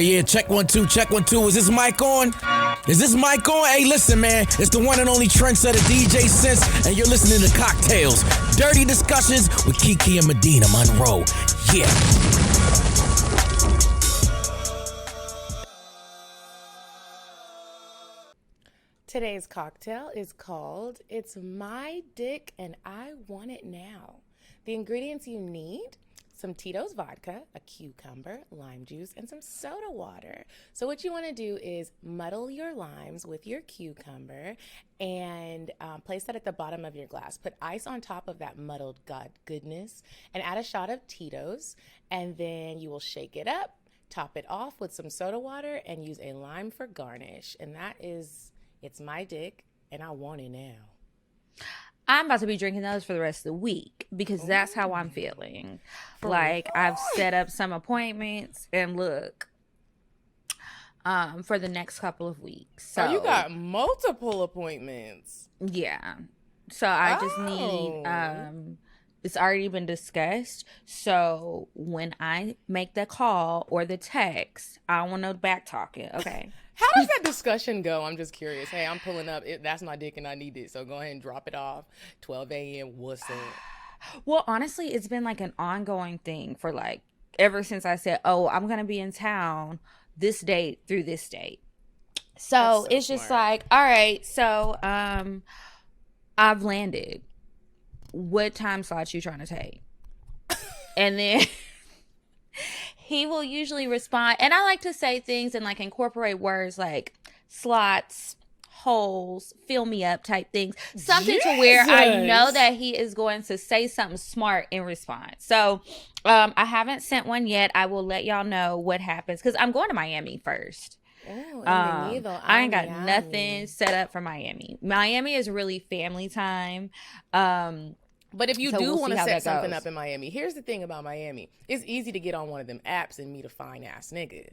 Yeah, check 1 2, check 1 2. Is this mic on? Is this mic on? Hey, listen, man. It's the one and only trendsetter DJ Sense, and you're listening to Cocktails. Dirty discussions with Kiki and Medinah, Monroe. Yeah. Today's cocktail is called It's My Dick and I Want It Now. The ingredients you need: some Tito's vodka, a cucumber, lime juice, and some soda water. So what you want to do is muddle your limes with your cucumber and place that at the bottom of your glass. Put ice on top of that muddled goodness and add a shot of Tito's, and then you will shake it up, top it off with some soda water, and use a lime for garnish. And that is It's My Dick and I Want It Now. I'm about to be drinking those for the rest of the week because that's how I'm feeling. Like, I've set up some appointments and look, for the next couple of weeks. So you got multiple appointments. Yeah. So I just need, it's already been discussed. So when I make the call or the text, I don't want no back talking. Okay. How does that discussion go? I'm just curious. Hey, I'm pulling up. That's my dick and I need it. So go ahead and drop it off. 12 a.m. What's up? Well, honestly, it's been like an ongoing thing for like ever since I said, oh, I'm going to be in town this date through this date. So it's just like, all right, so I've landed. What time slots you trying to take? And then he will usually respond. And I like to say things and like incorporate words like slots, holes, fill me up type things. Something to where I know that he is going to say something smart in response. So I haven't sent one yet. I will let y'all know what happens because I'm going to Miami first. Oh, I ain't got nothing set up for Miami. Miami is really family time. But if you do want to set something up in Miami, here's the thing about Miami. It's easy to get on one of them apps and meet a fine-ass nigga.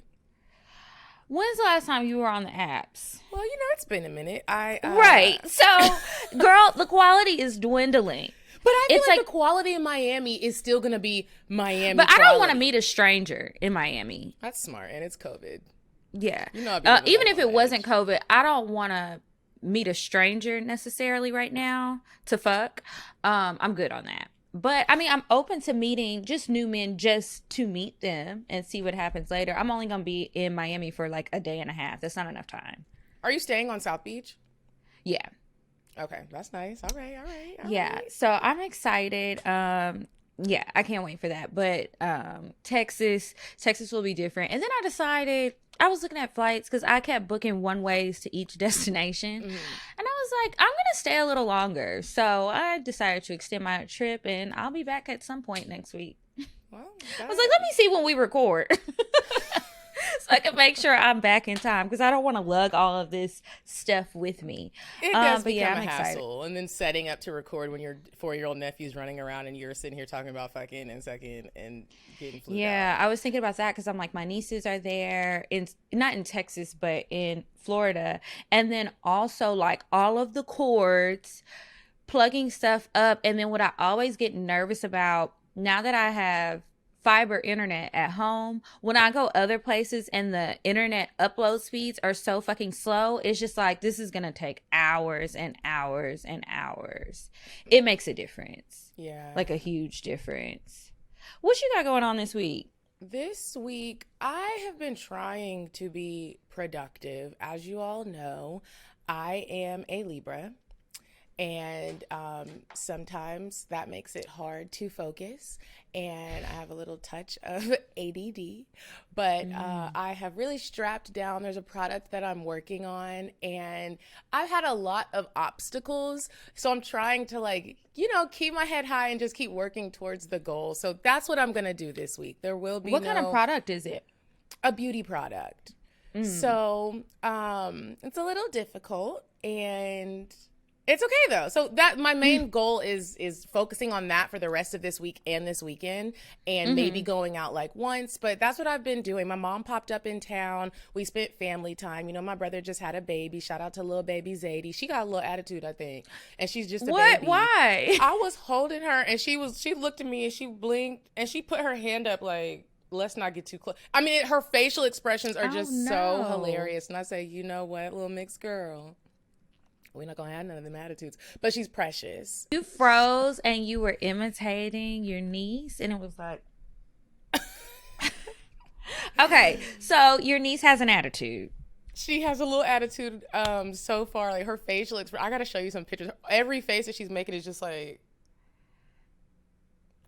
When's the last time you were on the apps? Well, it's been a minute. Right. So, girl, the quality is dwindling. But I feel like the quality in Miami is still going to be Miami But quality. I don't want to meet a stranger in Miami. That's smart, and it's COVID. Yeah. Even if it wasn't COVID, I don't want to meet a stranger necessarily right now to fuck. I'm good on that. But I mean, I'm open to meeting just new men just to meet them and see what happens later. I'm only going to be in Miami for like a day and a half. That's not enough time. Are you staying on South Beach? Yeah. Okay, that's nice. All right. Yeah, so I'm excited. Yeah, I can't wait for that. But Texas will be different. And then I decided, I was looking at flights because I kept booking one ways to each destination. And I was like, I'm going to stay a little longer. So I decided to extend my trip and I'll be back at some point next week. Well, I was like, let me see when we record. So I can make sure I'm back in time because I don't want to lug all of this stuff with me. It does but become yeah, a hassle. And then setting up to record when your 4-year-old nephew's running around and you're sitting here talking about fucking and sucking and getting flued out. I was thinking about that because I'm like, my nieces are there, not in Texas, but in Florida. And then also like all of the cords, plugging stuff up. And then what I always get nervous about now that I have fiber internet at home, when I go other places and the internet upload speeds are so fucking slow, it's just like, this is gonna take hours and hours and hours. It makes a difference. Yeah, like a huge difference. What you got going on this week? This week I have been trying to be productive. As you all know, I am a Libra. And sometimes that makes it hard to focus. And I have a little touch of ADD. But I have really strapped down. There's a product that I'm working on. And I've had a lot of obstacles. So I'm trying to keep my head high and just keep working towards the goal. So that's what I'm going to do this week. There will be What kind of product is it? A beauty product. So it's a little difficult. And it's okay though. So that my main goal is focusing on that for the rest of this week and this weekend, and maybe going out like once. But that's what I've been doing. My mom popped up in town. We spent family time. My brother just had a baby. Shout out to little baby Zadie. She got a little attitude, I think, and she's just a baby. Why? I was holding her, and she looked at me and she blinked and she put her hand up like, let's not get too close. I mean, her facial expressions are just so no. hilarious. And I say, you know what, little mixed girl, we're not going to have none of them attitudes. But she's precious. You froze and you were imitating your niece, and it was like... Okay, so your niece has an attitude. She has a little attitude so far. Like, her facial expression, I got to show you some pictures. Every face that she's making is just like...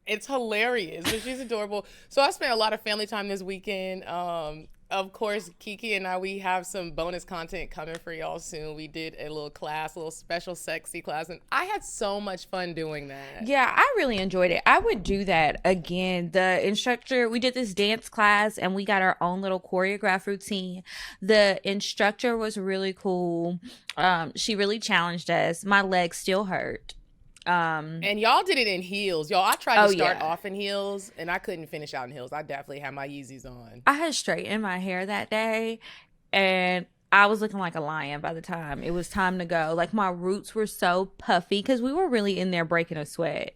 It's hilarious, but she's adorable. So I spent a lot of family time this weekend. Of course, Kiki and I, we have some bonus content coming for y'all soon. We did a little class, a little special sexy class, and I had so much fun doing that. Yeah, I really enjoyed it. I would do that again. The instructor, we did this dance class and we got our own little choreographed routine. The instructor was really cool. She really challenged us. My legs still hurt. And y'all did it in heels. Y'all, I tried to start off in heels and I couldn't finish out in heels. I definitely had my Yeezys on. I had straightened my hair that day and I was looking like a lion by the time it was time to go. Like, my roots were so puffy because we were really in there breaking a sweat.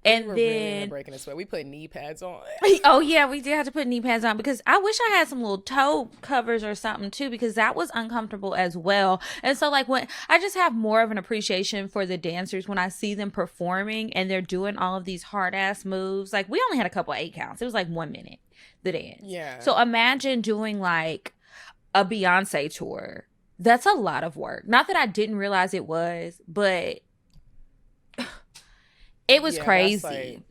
And we were then really in there breaking a sweat. We put knee pads on. Oh yeah, we did have to put knee pads on because I wish I had some little toe covers or something too, because that was uncomfortable as well. And so, like, when I just have more of an appreciation for the dancers when I see them performing and they're doing all of these hard ass moves. Like, we only had a couple 8 counts. It was like 1 minute, the dance. Yeah. So imagine doing like a Beyonce tour. That's a lot of work. Not that I didn't realize it was, but it was crazy.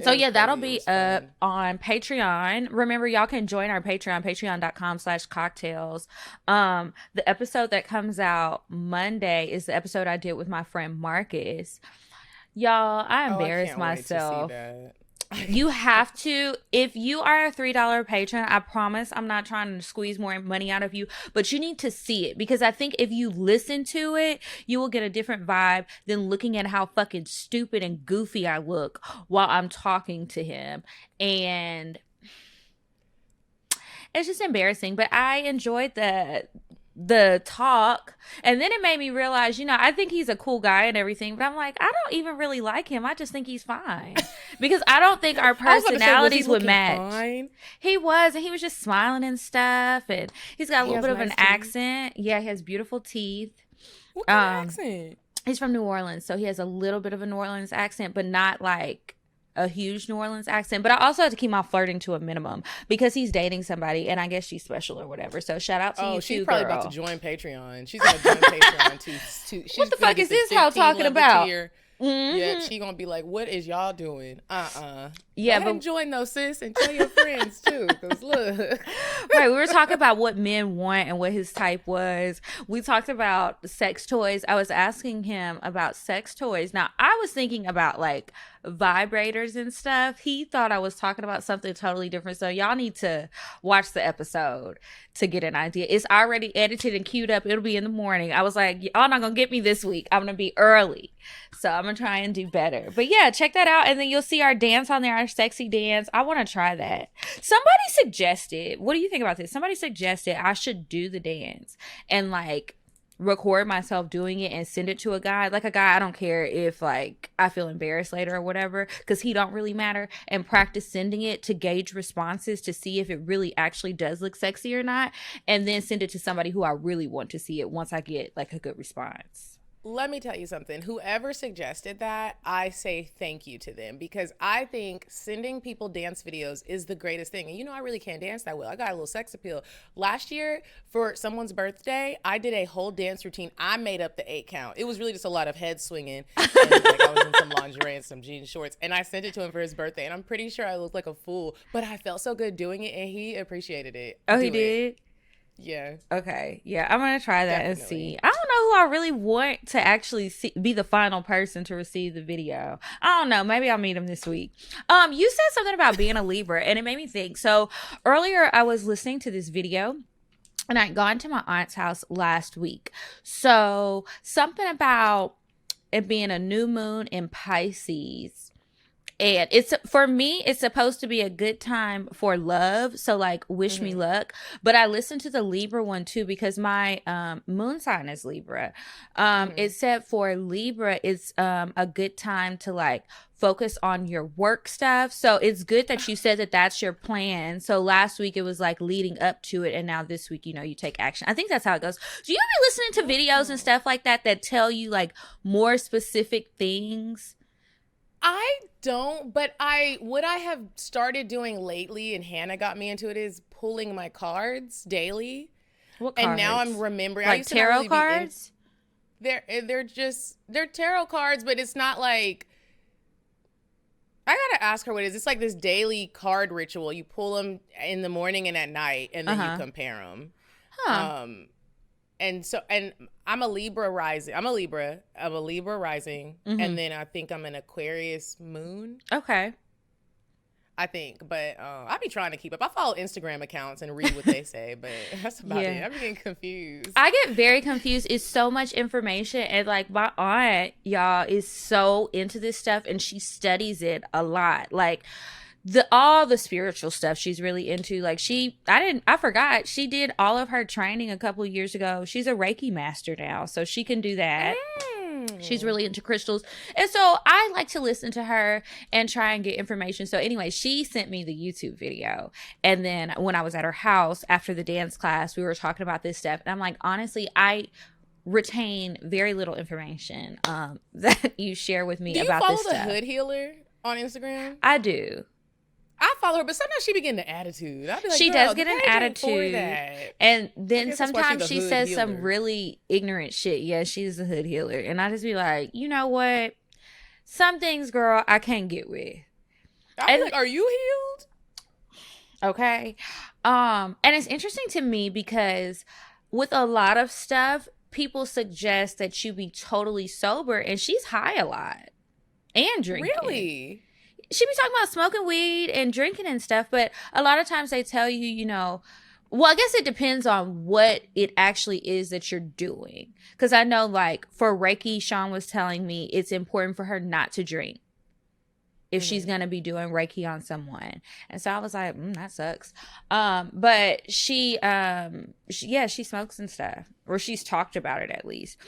So yeah, that'll be up on Patreon. Remember, y'all can join our Patreon, patreon.com/cocktails. The episode that comes out Monday is the episode I did with my friend Marcus. Y'all, I embarrassed myself. You have to, if you are a $3 patron, I promise I'm not trying to squeeze more money out of you, but you need to see it, because I think if you listen to it, you will get a different vibe than looking at how fucking stupid and goofy I look while I'm talking to him. And it's just embarrassing, but I enjoyed the talk, and then it made me realize, you know, I think he's a cool guy and everything, but I'm like, I don't even really like him. I just think he's fine, because I don't think our personalities would match. Fine? He was, and he was just smiling and stuff, and he's got a little bit of an accent. Yeah, he has beautiful teeth. What kind of accent? He's from New Orleans, so he has a little bit of a New Orleans accent, but not like a huge New Orleans accent. But I also have to keep my flirting to a minimum because he's dating somebody, and I guess she's special or whatever. So shout out to you. She's probably about to join Patreon. She's gonna join Patreon too. What the fuck is this hoe talking about? Mm-hmm. Yeah, she gonna be like, what is y'all doing? Yeah, go ahead and join those, sis, and tell your friends too, because look. Right, we were talking about what men want and what his type was. We talked about sex toys. I was asking him about sex toys. Now, I was thinking about like vibrators and stuff. He thought I was talking about something totally different. So y'all need to watch the episode to get an idea. It's already edited and queued up. It'll be in the morning. I was like, y'all not gonna get me this week. I'm gonna be early, so I'm gonna try and do better. But yeah, check that out, and then you'll see our dance on there, our sexy dance. I want to try that. Somebody suggested, what do you think about this? Somebody suggested I should do the dance and like record myself doing it and send it to a guy. Like a guy, I don't care if like I feel embarrassed later or whatever, because he don't really matter, and practice sending it to gauge responses to see if it really actually does look sexy or not, and then send it to somebody who I really want to see it once I get like a good response. Let me tell you something. Whoever suggested that, I say thank you to them, because I think sending people dance videos is the greatest thing. And you know, I really can't dance that well. I got a little sex appeal. Last year, for someone's birthday, I did a whole dance routine. I made up the 8 count. It was really just a lot of head swinging. And, like, I was in some lingerie and some jean shorts. And I sent it to him for his birthday. And I'm pretty sure I looked like a fool. But I felt so good doing it, and he appreciated it. Oh, he did? Yeah. Okay. Yeah, I'm gonna try that. Definitely. And see. I don't know who I really want to actually be the final person to receive the video. I don't know. Maybe I'll meet him this week. You said something about being a Libra, and it made me think. So earlier, I was listening to this video, and I'd gone to my aunt's house last week. So something about it being a new moon in Pisces. And it's, for me, it's supposed to be a good time for love. So like, wish me luck. But I listened to the Libra one too, because my moon sign is Libra. It said for Libra, it's a good time to like focus on your work stuff. So it's good that you said that that's your plan. So last week it was like leading up to it, and now this week, you know, you take action. I think that's how it goes. Do you be listening to videos and stuff like that that tell you like more specific things? I don't, but what I have started doing lately, and Hannah got me into it, is pulling my cards daily. What cards? And now I'm remembering. Like tarot cards? They're tarot cards, but it's not like, I gotta ask her what it is. It's like this daily card ritual. You pull them in the morning and at night, and then you compare them. And I'm a Libra rising. I'm a Libra rising. And then I think I'm an Aquarius moon. Okay. I think. But I be trying to keep up. I follow Instagram accounts and read what they say, but that's about it. I'm getting confused. I get very confused. It's so much information. And like my aunt, y'all, is so into this stuff, and she studies it a lot. Like all the spiritual stuff she's really into. Like I forgot, she did all of her training a couple of years ago. She's a Reiki master now, so she can do that. She's really into crystals. And so I like to listen to her and try and get information. So anyway, she sent me the YouTube video. And then when I was at her house after the dance class, we were talking about this stuff. And I'm like, honestly, I retain very little information that you share with me about this stuff. Do you follow the Hood Healer on Instagram? I do. I follow her, but sometimes she be getting an attitude. I'd be like, she does get an attitude. And then sometimes she says some really ignorant shit. Yeah, she's a hood healer. And I just be like, you know what? Some things, girl, I can't get with. I'm like, are you healed? Okay. And it's interesting to me because with a lot of stuff, people suggest that you be totally sober, and she's high a lot and drinking. Really? She be talking about smoking weed and drinking and stuff, but a lot of times they tell you, you know, well, I guess it depends on what it actually is that you're doing. Because I know, like, for Reiki, Sean was telling me it's important for her not to drink if she's going to be doing Reiki on someone. And so I was like, that sucks. But she smokes and stuff, or she's talked about it at least.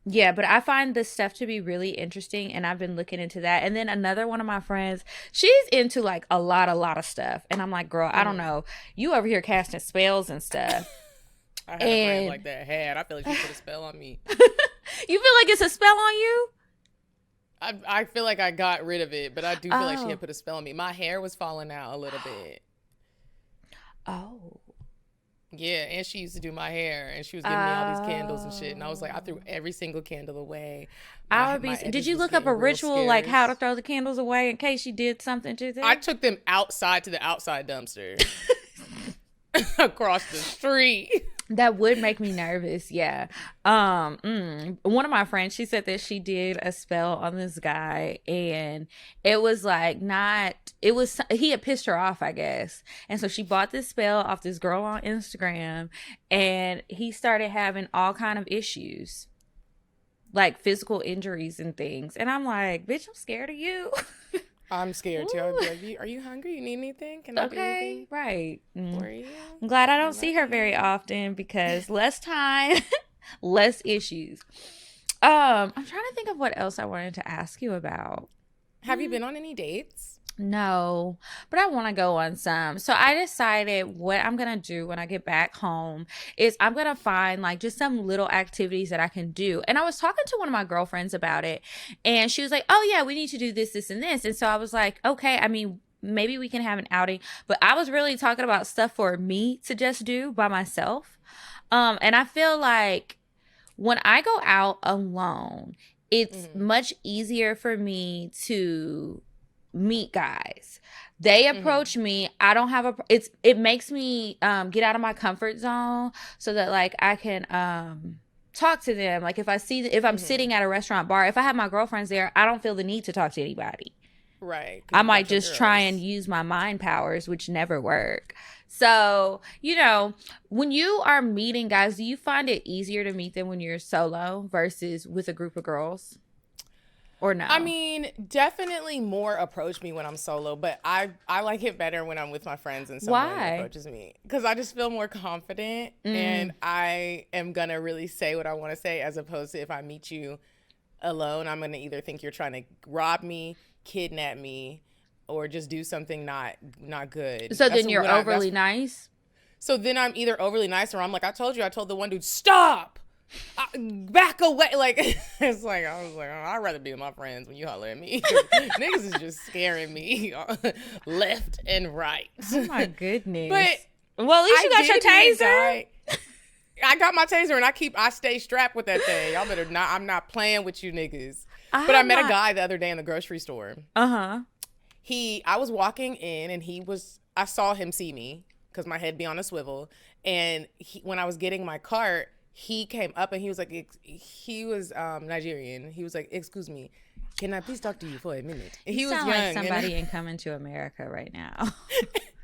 Yeah, but I find this stuff to be really interesting, and I've been looking into that. And then another one of my friends, she's into like a lot of stuff. And I'm like, girl, I don't know. You over here casting spells and stuff. I had a friend like that. I feel like she put a spell on me. You feel like it's a spell on you? I feel like I got rid of it, but I do feel like she had put a spell on me. My hair was falling out a little bit. Oh. Yeah, and she used to do my hair, and she was giving me all these candles and shit, and I was like, I threw every single candle away. Did you look up a ritual, like how to throw the candles away in case you did something to them? I took them outside to the outside dumpster. Across the street. That would make me nervous. Yeah. One of my friends, she said that she did a spell on this guy, and it was like he had pissed her off, I guess. And so she bought this spell off this girl on Instagram, and he started having all kind of issues, like physical injuries and things. And I'm like, bitch, I'm scared of you. I'm scared too. I would be like, are you hungry? You need anything? Can I do anything? Right. For you? I'm glad I don't see her very often, because less time, less issues. I'm trying to think of what else I wanted to ask you about. Have you been on any dates? No, but I want to go on some. So I decided what I'm going to do when I get back home is I'm going to find like just some little activities that I can do. And I was talking to one of my girlfriends about it, and she was like, oh yeah, we need to do this, this, and this. And so I was like, okay, I mean, maybe we can have an outing, but I was really talking about stuff for me to just do by myself. And I feel like when I go out alone, it's much easier for me to meet guys. They approach me. I don't have it makes me get out of my comfort zone so that like I can talk to them. Like if I'm sitting at a restaurant bar, if I have my girlfriends there, I don't feel the need to talk to anybody. Right. I might just try and use my mind powers, which never work. So, you know, when you are meeting guys, do you find it easier to meet them when you're solo versus with a group of girls? Or no? I mean, definitely more approach me when I'm solo, but I like it better when I'm with my friends and someone approaches me. Because I just feel more confident and I am going to really say what I want to say, as opposed to if I meet you alone, I'm going to either think you're trying to rob me, kidnap me, or just do something not good. So then you're overly nice? So then I'm either overly nice or I'm like, I told the one dude, stop! Back away. Like, it's like, I was like, oh, I'd rather be with my friends when you holler at me. Niggas is just scaring me left and right. Oh my goodness. But well, at least you got your taser. I got my taser and I stay strapped with that thing. Y'all better not. I'm not playing with you niggas. But I met a guy the other day in the grocery store. I was walking in and I saw him see me because my head be on a swivel. And when I was getting my cart, he came up and he was like, he was Nigerian. He was like, excuse me, can I please talk to you for a minute? And he was young. Like somebody in Coming to America right now.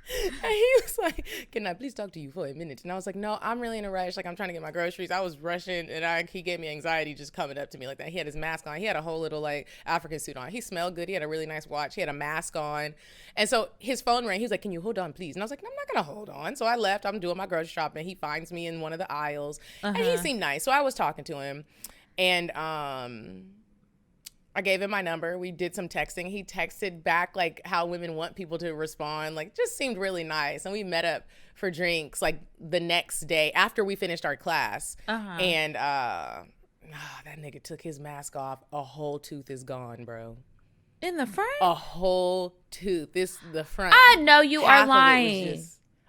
And he was like, can I please talk to you for a minute? And I was like, no, I'm really in a rush. Like, I'm trying to get my groceries. I was rushing and he gave me anxiety just coming up to me like that. He had his mask on. He had a whole little like African suit on. He smelled good. He had a really nice watch. He had a mask on. And so his phone rang. He was like, can you hold on, please? And I was like, no, I'm not going to hold on. So I left. I'm doing my grocery shopping. He finds me in one of the aisles and he seemed nice. So I was talking to him and, I gave him my number. We did some texting. He texted back like how women want people to respond. Like, just seemed really nice. And we met up for drinks like the next day after we finished our class. And that nigga took his mask off. A whole tooth is gone, bro. In the front? A whole tooth. The front. I know you are lying.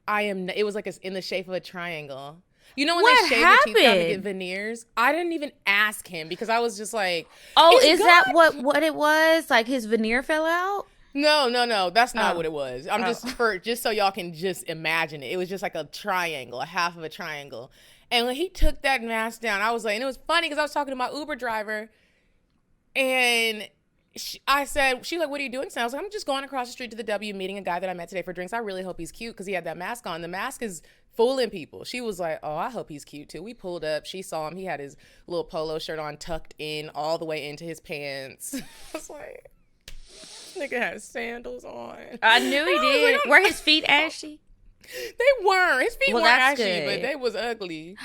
It was like in the shape of a triangle. You know when what they shave your teeth down to get veneers? I didn't even ask him because I was just like, oh, is that what it was? Like his veneer fell out? No. That's not what it was. I'm just so y'all can just imagine it. It was just like a triangle, a half of a triangle. And when he took that mask down, I was like, and it was funny because I was talking to my Uber driver and I said, she like, what are you doing today? I was like, I'm just going across the street to the W, meeting a guy that I met today for drinks. I really hope he's cute because he had that mask on. The mask is fooling people. She was like, oh, I hope he's cute too. We pulled up. She saw him. He had his little polo shirt on, tucked in all the way into his pants. I was like, nigga has sandals on. I knew he did. Were his feet ashy? They weren't. His feet weren't ashy, but they was ugly.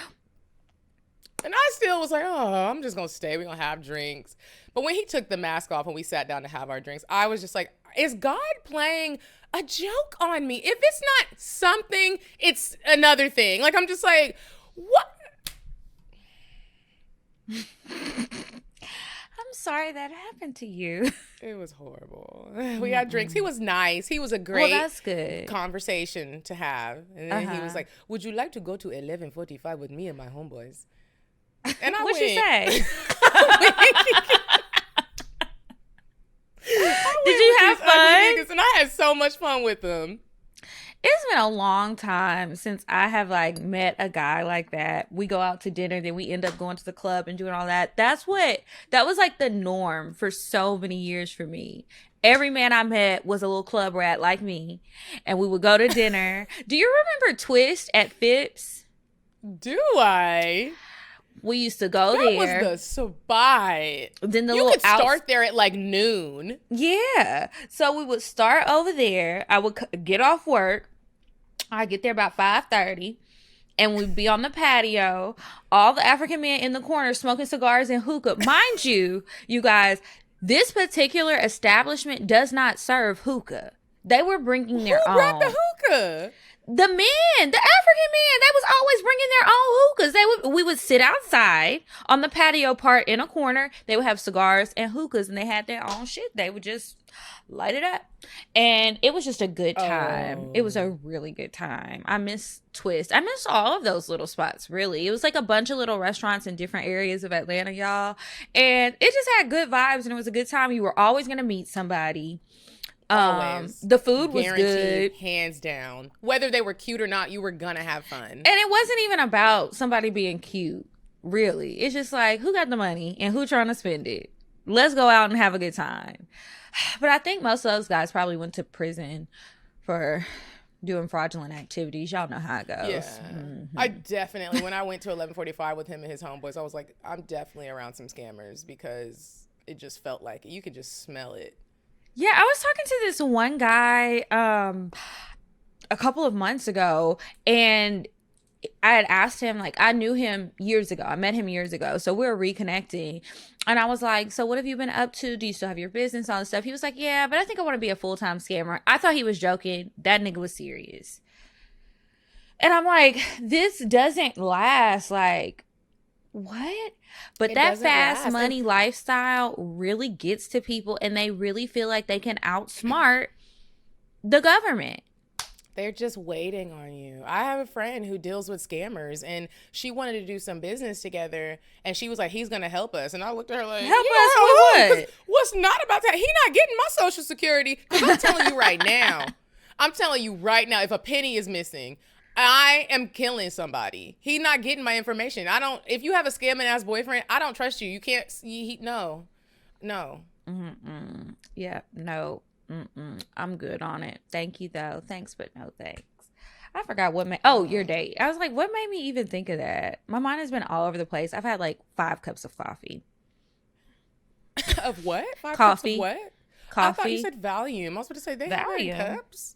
And I still was like, oh, I'm just going to stay. We're going to have drinks. But when he took the mask off and we sat down to have our drinks, I was just like, is God playing a joke on me? If it's not something, it's another thing. Like, I'm just like, what? I'm sorry that happened to you. It was horrible. We had drinks. He was nice. He was a great that's good. Conversation to have. And then he was like, would you like to go to 11:45 with me and my homeboys? And I What'd you say? Did you have fun? And I had so much fun with them. It's been a long time since I have like met a guy like that. We go out to dinner, then we end up going to the club and doing all that. That was like the norm for so many years for me. Every man I met was a little club rat like me, and we would go to dinner. Do you remember Twist at Phipps? Do I? We used to go there. That was the spot. Then you could start there at like noon. Yeah. So we would start over there. I would get off work. I'd get there about 5:30. And we'd be on the patio. All the African men in the corner smoking cigars and hookah. Mind you, you guys, this particular establishment does not serve hookah. They were bringing their own. Who brought the hookah? The men, the African men, they was always bringing their own hookahs. We would sit outside on the patio part in a corner. They would have cigars and hookahs, and they had their own shit. They would just light it up, and it was just a good time. Oh. It was a really good time. I miss Twist. I miss all of those little spots. Really, it was like a bunch of little restaurants in different areas of Atlanta, y'all, and it just had good vibes, and it was a good time. You were always gonna meet somebody. Always. The food was good, hands down. Whether they were cute or not, you were gonna have fun. And it wasn't even about somebody being cute, really. It's just like, who got the money and who trying to spend it? Let's go out and have a good time. But I think most of those guys probably went to prison for doing fraudulent activities. Y'all know how it goes. Yeah. Mm-hmm. I definitely, when I went to 11:45 with him and his homeboys, I was like, I'm definitely around some scammers because it just felt like it. You could just smell it. Yeah, I was talking to this one guy a couple of months ago, and I had asked him, like, I knew him years ago. I met him years ago. So we were reconnecting. And I was like, so what have you been up to? Do you still have your business, all this stuff? He was like, yeah, but I think I want to be a full-time scammer. I thought he was joking. That nigga was serious. And I'm like, this doesn't last. Like, what? But that fast money lifestyle really gets to people, and they really feel like they can outsmart the government. They're just waiting on you. I have a friend who deals with scammers, and she wanted to do some business together, and she was like, he's going to help us. And I looked at her like, help us with what? What's not about that? He not getting my Social Security. Because I'm telling you right now, if a penny is missing, I am killing somebody. He's not getting my information. If you have a scamming ass boyfriend, I don't trust you. You can't, no. Yeah, no. I'm good on it. Thank you, though. Thanks, but no thanks. I forgot what made... Oh, your date. I was like, what made me even think of that? My mind has been all over the place. I've had like 5 cups of coffee. Of what? 5 Coffee. cups of what? Coffee. I thought you said Valium. I was about to say, they have cups.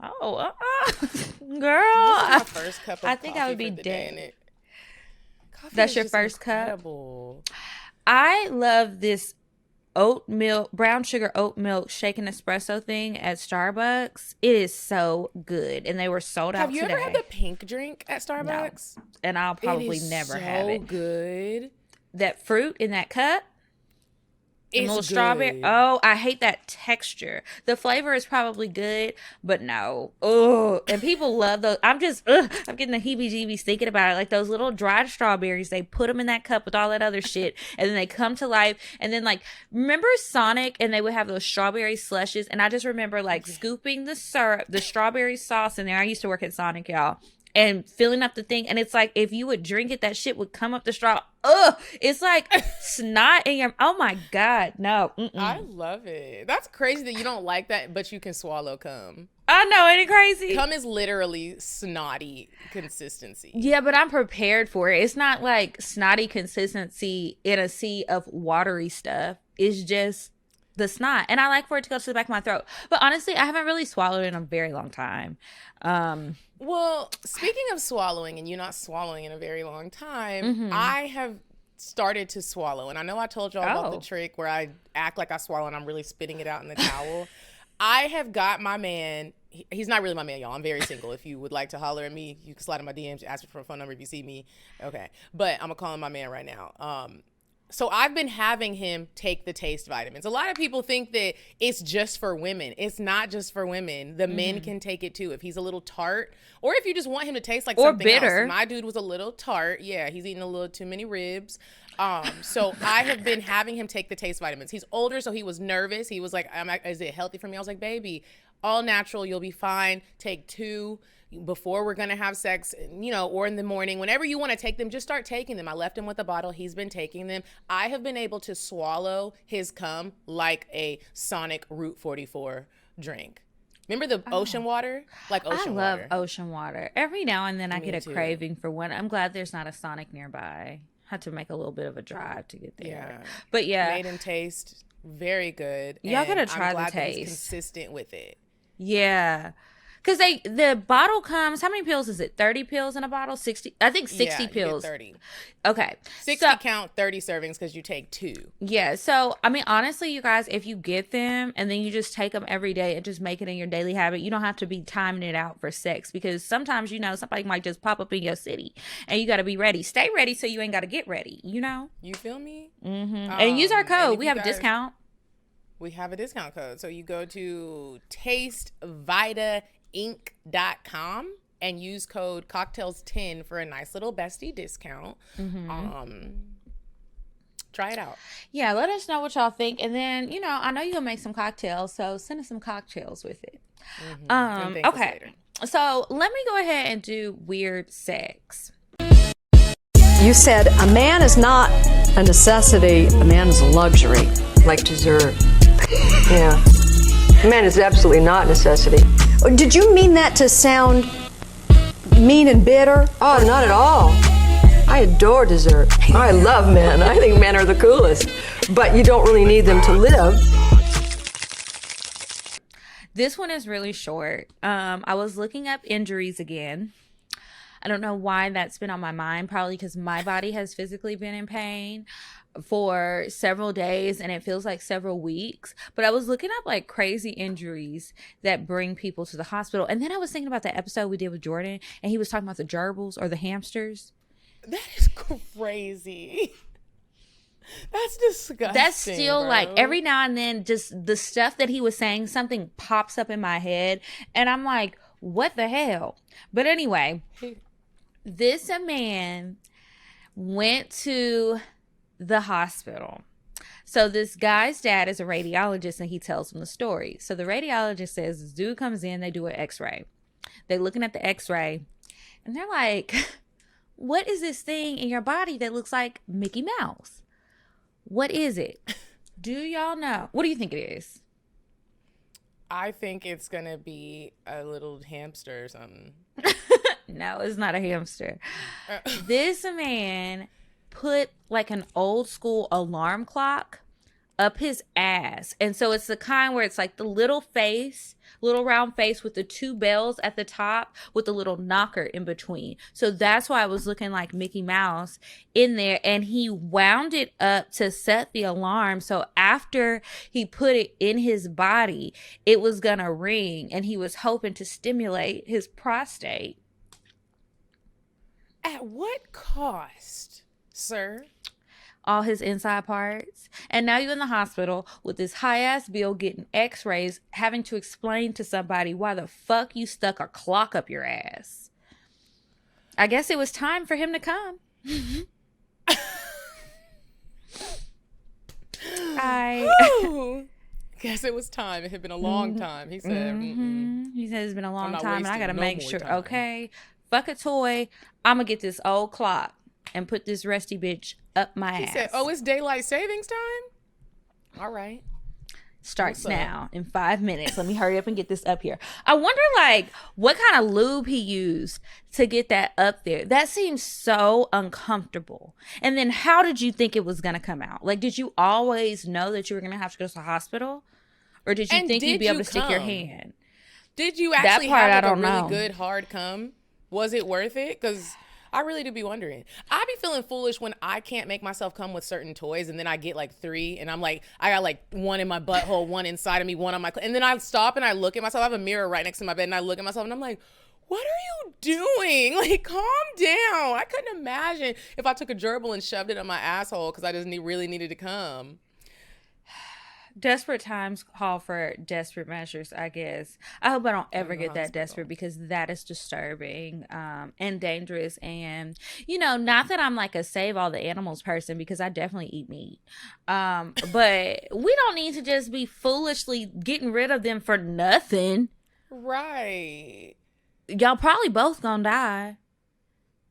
Oh, girl. This is my first cup of I think coffee I would be for the day, dead. and coffee That's is your just first incredible. cup? I love this oat milk, brown sugar oat milk shaken espresso thing at Starbucks. It is so good, and they were sold out today. Have you ever had the pink drink at Starbucks? No. And I'll probably never have it. So good. That fruit in that cup. It's little good. Strawberry. Oh, I hate that texture. The flavor is probably good, but no. Oh, and people love those. I'm getting the heebie-jeebies thinking about it. Like those little dried strawberries, they put them in that cup with all that other shit, and then they come to life. And then, like, remember Sonic, and they would have those strawberry slushes, and I just remember like scooping the syrup, the strawberry sauce in there. I used to work at Sonic, y'all. And filling up the thing, and it's like if you would drink it, that shit would come up the straw. Ugh, it's like snot in your. Oh my god, no! I love it. That's crazy that you don't like that, but you can swallow cum. I know, ain't it crazy? Cum is literally snotty consistency. Yeah, but I'm prepared for it. It's not like snotty consistency in a sea of watery stuff. It's just the snot, and I like for it to go to the back of my throat. But honestly, I haven't really swallowed in a very long time. Well, speaking of swallowing and you not swallowing in a very long time, I have started to swallow. And I know I told y'all about the trick where I act like I swallow and I'm really spitting it out in the towel. I have got my man. He's not really my man, y'all. I'm very single. If you would like to holler at me, you can slide in my DMs, ask me for a phone number if you see me. Okay. But I'm going to call him my man right now. So I've been having him take the taste vitamins. A lot of people think that it's just for women. It's not just for women. The men can take it too. If he's a little tart, or if you just want him to taste like something bitter. else. My dude was a little tart. Yeah, he's eating a little too many ribs. So I have been having him take the taste vitamins. He's older, so he was nervous. He was like, is it healthy for me? I was like, baby, all natural. You'll be fine. Take 2 before we're going to have sex, or in the morning. Whenever you want to take them, just start taking them. I left him with a bottle. He's been taking them. I have been able to swallow his cum like a Sonic Route 44 drink. Remember the ocean water? Like ocean water. I love ocean water. Every now and then I get a craving for one. I'm glad there's not a Sonic nearby. Had to make a little bit of a drive to get there. Yeah. But yeah. Made him taste very good. Y'all gotta try I'm glad the taste. That he's consistent with it. Yeah. Because the bottle comes, how many pills is it? 30 pills in a bottle? 60? I think 60 pills. 30. Okay. 60 count, 30 servings because you take 2. Yeah. So, I mean, honestly, you guys, if you get them and then you just take them every day and just make it in your daily habit, you don't have to be timing it out for sex, because sometimes, somebody might just pop up in your city and you got to be ready. Stay ready so you ain't got to get ready, You feel me? Mm-hmm. And use our code. We have a discount. We have a discount code. So you go to tastevitainc.com and use code cocktails10 for a nice little bestie discount. Try it out. Yeah, let us know what y'all think. And then, I know you'll make some cocktails, so send us some cocktails with it. Okay. So let me go ahead and do weird sex. You said a man is not a necessity, a man is a luxury. Like dessert. Yeah. A man is absolutely not a necessity. Did you mean that to sound mean and bitter? Oh, not at all. I adore dessert. I love men. I think men are the coolest. but you don't really need them to live. This one is really short. I was looking up injuries again. I don't know why that's been on my mind, probably because my body has physically been in pain for several days and it feels like several weeks. But I was looking up like crazy injuries that bring people to the hospital. And then I was thinking about the episode we did with Jordan and he was talking about the gerbils or the hamsters. That is crazy. That's disgusting. That's still bro. like every now and then just the stuff that he was saying, something pops up in my head and I'm like, what the hell? But anyway, this man went to the hospital. So this guy's dad is a radiologist and he tells him the story. So the radiologist says this dude comes in, they do an x-ray. They're looking at the x-ray and they're like, what is this thing in your body that looks like Mickey Mouse? What is it? Do y'all know? What do you think it is? I think it's going to be a little hamster or something. No, it's not a hamster. This man put like an old school alarm clock up his ass. And so it's the kind where it's like the little face, little round face with the two bells at the top with the little knocker in between. So that's why I was looking like Mickey Mouse in there. And he wound it up to set the alarm. So after he put it in his body, it was going to ring. And he was hoping to stimulate his prostate. At what cost, sir? All his inside parts. And now you're in the hospital with this high ass bill getting x-rays, having to explain to somebody why the fuck you stuck a clock up your ass. I guess it was time for him to come. Guess it was time. It had been a long time. He said, He said it's been a long time and I gotta no make more sure. time. Okay, fuck a toy. I'm gonna get this old clock and put this rusty bitch up my ass. He said, oh, it's daylight savings time? All right. Starts now in 5 minutes. Let me hurry up and get this up here. I wonder like what kind of lube he used to get that up there. That seems so uncomfortable. And then how did you think it was going to come out? Like, did you always know that you were going to have to go to the hospital? Or did you think you'd be able to stick your hand? Did you actually have like a really know. good hard come? Was it worth it? Because I really do be wondering. I be feeling foolish when I can't make myself come with certain toys and then I get like 3 and I'm like, I got like 1 in my butthole, 1 inside of me, 1 on my, and then I stop and I look at myself. I have a mirror right next to my bed and I look at myself and I'm like, what are you doing? Like, calm down. I couldn't imagine if I took a gerbil and shoved it on my asshole because I just really needed to come. Desperate times call for desperate measures, I guess. I hope I don't ever get that desperate because that is disturbing and dangerous. And, you know, not that I'm like a save all the animals person because I definitely eat meat. But we don't need to just be foolishly getting rid of them for nothing. Right. Y'all probably both gonna die.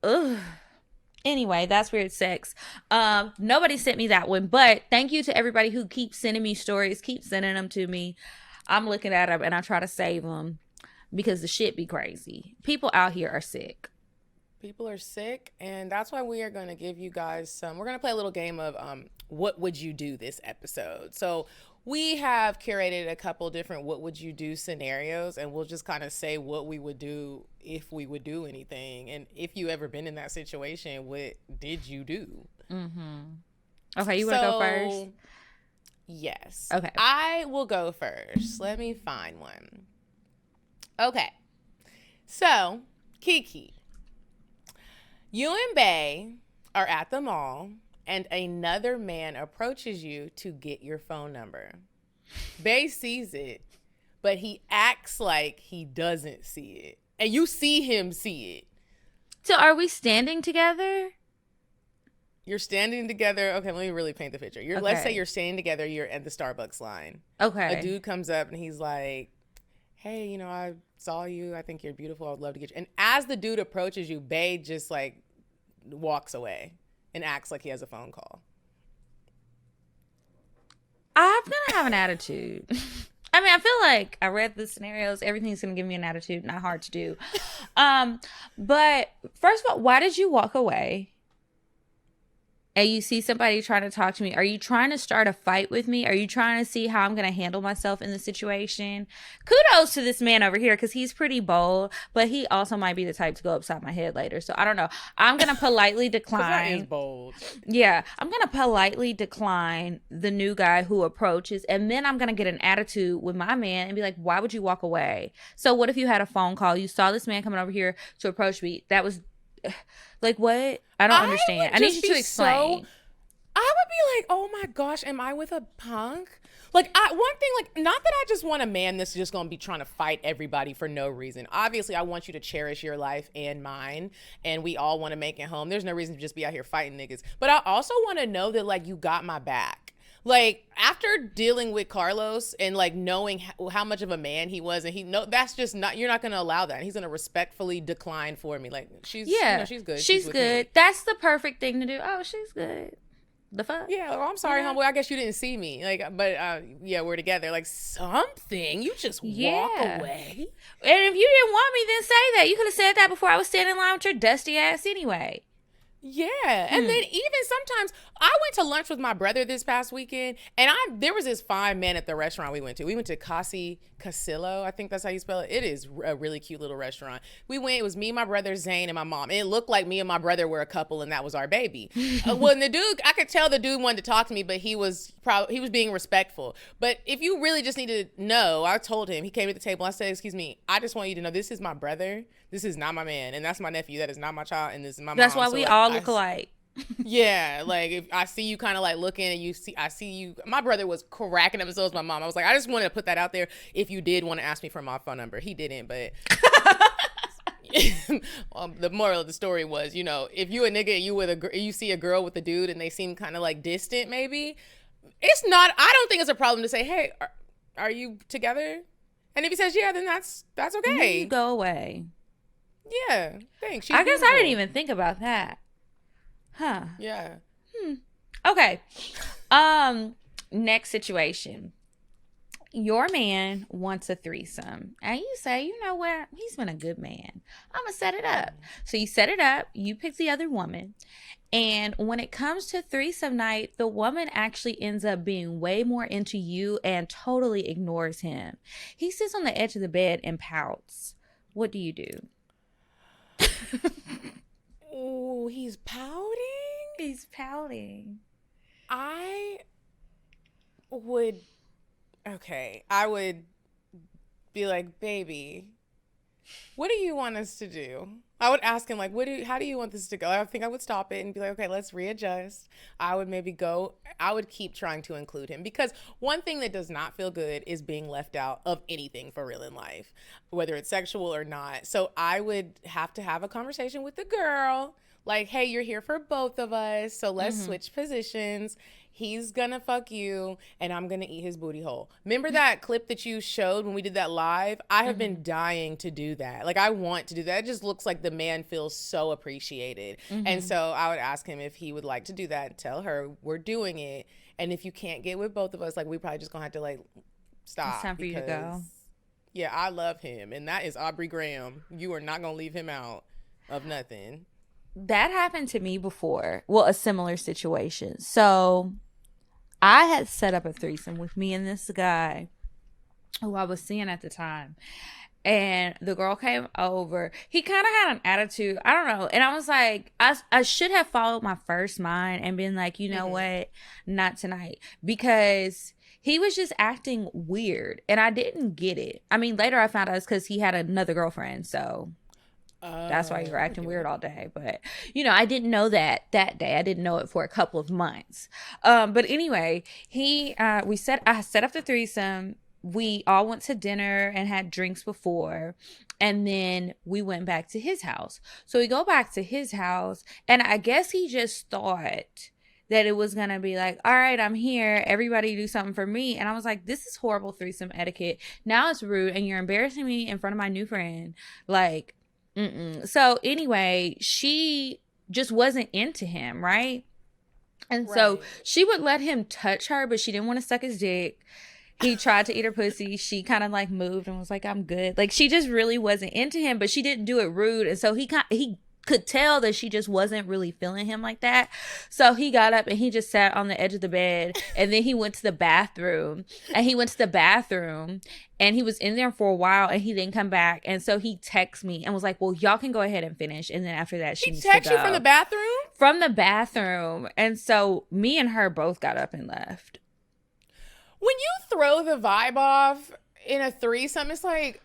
Ugh. Anyway, that's weird sex. Nobody sent me that one, but thank you to everybody who keeps sending me stories, keep sending them to me. I'm looking at them and I try to save them because the shit be crazy. People out here are sick. People are sick, and that's why we are going to give you guys we're going to play a little game of what would you do this episode. So we have curated a couple different what would you do scenarios, and we'll just kind of say what we would do if we would do anything. And if you ever been in that situation, what did you do? Okay, you want to go first? Yes. Okay. I will go first. Let me find one. Okay. So, Kiki, you and Bae are at the mall and another man approaches you to get your phone number. Bae sees it, but he acts like he doesn't see it. And you see him see it. So are we standing together? You're standing together. Okay, let me really paint the picture. Let's say you're standing together. You're at the Starbucks line. Okay. A dude comes up and he's like, hey, you know, I saw you. I think you're beautiful. I would love to get you. And as the dude approaches you, Bae just like walks away and acts like he has a phone call. I'm going to have an attitude. I mean, I feel like I read the scenarios. Everything's going to give me an attitude. Not hard to do. But first of all, why did you walk away? and you see somebody trying to talk to me, are you trying to start a fight with me? Are you trying to see how I'm going to handle myself in the situation? Kudos to this man over here because he's pretty bold, but he also might be the type to go upside my head later. So I don't know. I'm going to politely decline. That is bold. Yeah, I'm going to politely decline the new guy who approaches, and then I'm going to get an attitude with my man and be like, why would you walk away? So what if you had a phone call? You saw this man coming over here to approach me. That was like, what? I don't understand. I need you to explain. I would be like, oh my gosh, am I with a punk? Like, one thing, like, not that I just want a man that's just gonna be trying to fight everybody for no reason. Obviously, I want you to cherish your life and mine, and we all want to make it home. There's no reason to just be out here fighting niggas. But I also want to know that, like, you got my back. Like, after dealing with Carlos and, like, knowing how much of a man he was, and that's just not, you're not going to allow that. He's going to respectfully decline for me. Like, she's good. She's good. Me. That's the perfect thing to do. Oh, she's good. The fuck? Yeah, well, I'm sorry, homeboy. I guess you didn't see me. Like, but yeah, we're together. Like, something. You just walk away. And if you didn't want me, then say that. You could have said that before I was standing in line with your dusty ass anyway. Yeah, and then even sometimes I went to lunch with my brother this past weekend, and there was this fine man at the restaurant we went to. We went to Klassy, I think that's how you spell it. It is a really cute little restaurant. We went. It was me, my brother Zane, and my mom. And it looked like me and my brother were a couple, and that was our baby. When the dude, I could tell the dude wanted to talk to me, but he was being respectful. But if you really just need to know, I told him. He came to the table. I said, "Excuse me, I just want you to know this is my brother. This is not my man, and that's my nephew. That is not my child, and this is my mom." That's why we all look alike. Yeah, like if I see you kind of like looking and I see you. My brother was cracking up, and so was my mom. I was like, I just wanted to put that out there. If you did want to ask me for my phone number, he didn't, but the moral of the story was, you know, if you a nigga and you see a girl with a dude and they seem kind of like distant, maybe it's not. I don't think it's a problem to say, hey, are you together? And if he says yeah, then that's okay. You go away. Yeah, thanks. I guess I didn't even think about that. Huh. Yeah. Okay. Next situation. Your man wants a threesome. And you say, you know what? He's been a good man. I'm going to set it up. So you set it up. You pick the other woman. And when it comes to threesome night, the woman actually ends up being way more into you and totally ignores him. He sits on the edge of the bed and pouts. What do you do? Oh, he's pouting? He's pouting. I would be like, baby, what do you want us to do? I would ask him, like, how do you want this to go? I think I would stop it and be like, okay, let's readjust. I would keep trying to include him, because one thing that does not feel good is being left out of anything for real in life, whether it's sexual or not. So I would have to have a conversation with the girl, like, hey, you're here for both of us, so let's switch positions. He's gonna fuck you, and I'm gonna eat his booty hole. Remember that clip that you showed when we did that live? I have been dying to do that. Like, I want to do that. It just looks like the man feels so appreciated. And so I would ask him if he would like to do that and tell her we're doing it. And if you can't get with both of us, like, we probably just gonna have to, like, stop. It's time for you to go. Yeah, I love him. And that is Aubrey Graham. You are not gonna leave him out of nothing. That happened to me before. Well, a similar situation. So I had set up a threesome with me and this guy who I was seeing at the time. And the girl came over. He kind of had an attitude. I don't know. And I was like, I should have followed my first mind and been like, you know what? Not tonight. Because he was just acting weird. And I didn't get it. I mean, later I found out it's because he had another girlfriend. So that's why you were acting weird all day. But, you know, I didn't know that day. I didn't know it for a couple of months. But anyway, I set up the threesome. We all went to dinner and had drinks before. And then we went back to his house. So we go back to his house. And I guess he just thought that it was going to be like, all right, I'm here. Everybody do something for me. And I was like, this is horrible threesome etiquette. Now it's rude. And you're embarrassing me in front of my new friend. Like, So anyway, she just wasn't into him, right? And so she would let him touch her, but she didn't want to suck his dick. He tried to eat her pussy. She kind of like moved and was like, I'm good. Like, she just really wasn't into him, but she didn't do it rude. And so he could tell that she just wasn't really feeling him like that. So he got up and he just sat on the edge of the bed, and then he went to the bathroom, and he was in there for a while, and he didn't come back. And so he texted me and was like, well, y'all can go ahead and finish. And then after that, she needs to go. He texted you from the bathroom? From the bathroom. And so me and her both got up and left. When you throw the vibe off in a threesome, it's like,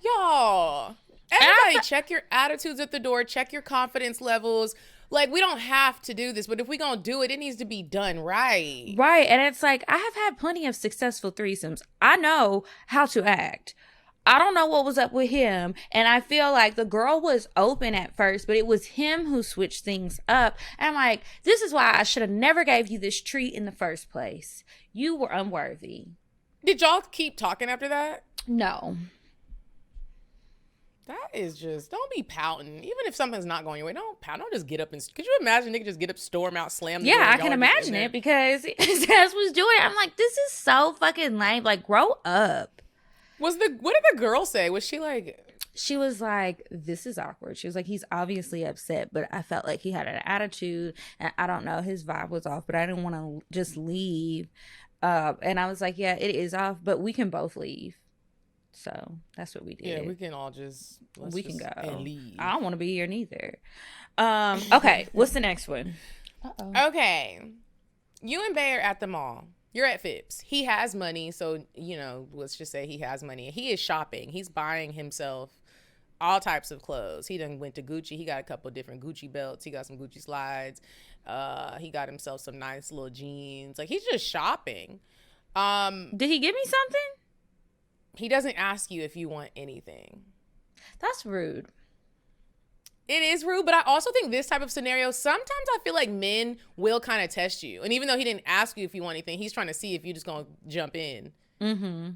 y'all, everybody check your attitudes at the door, check your confidence levels. Like, we don't have to do this, but if we're going to do it, it needs to be done right. Right. And it's like, I have had plenty of successful threesomes. I know how to act. I don't know what was up with him. And I feel like the girl was open at first, but it was him who switched things up. And I'm like, this is why I should have never gave you this treat in the first place. You were unworthy. Did y'all keep talking after that? No. That is just, don't be pouting. Even if something's not going your way, don't pout. Don't just get up and, could you imagine nigga just get up, storm out, slam the door? Yeah, I can imagine it because his ass was doing it. I'm like, this is so fucking lame. Like, grow up. What did the girl say? Was she like? She was like, this is awkward. She was like, he's obviously upset, but I felt like he had an attitude, and I don't know, his vibe was off, but I didn't want to just leave. And I was like, yeah, it is off, but we can both leave. So that's what we did. Yeah, we can all just, can go and leave. I don't want to be here neither. Okay, what's the next one? Okay, you and Bay are at the mall. You're at Phipps. He has money, so, you know, let's just say he has money. He is shopping. He's buying himself all types of clothes. He done went to Gucci. He got a couple different Gucci belts. He got some Gucci slides. He got himself some nice little jeans. Like, he's just shopping. Did he give me something? He doesn't ask you if you want anything. That's rude. It is rude, but I also think this type of scenario, sometimes I feel like men will kind of test you. And even though he didn't ask you if you want anything, he's trying to see if you're just going to jump in. Mm-hmm.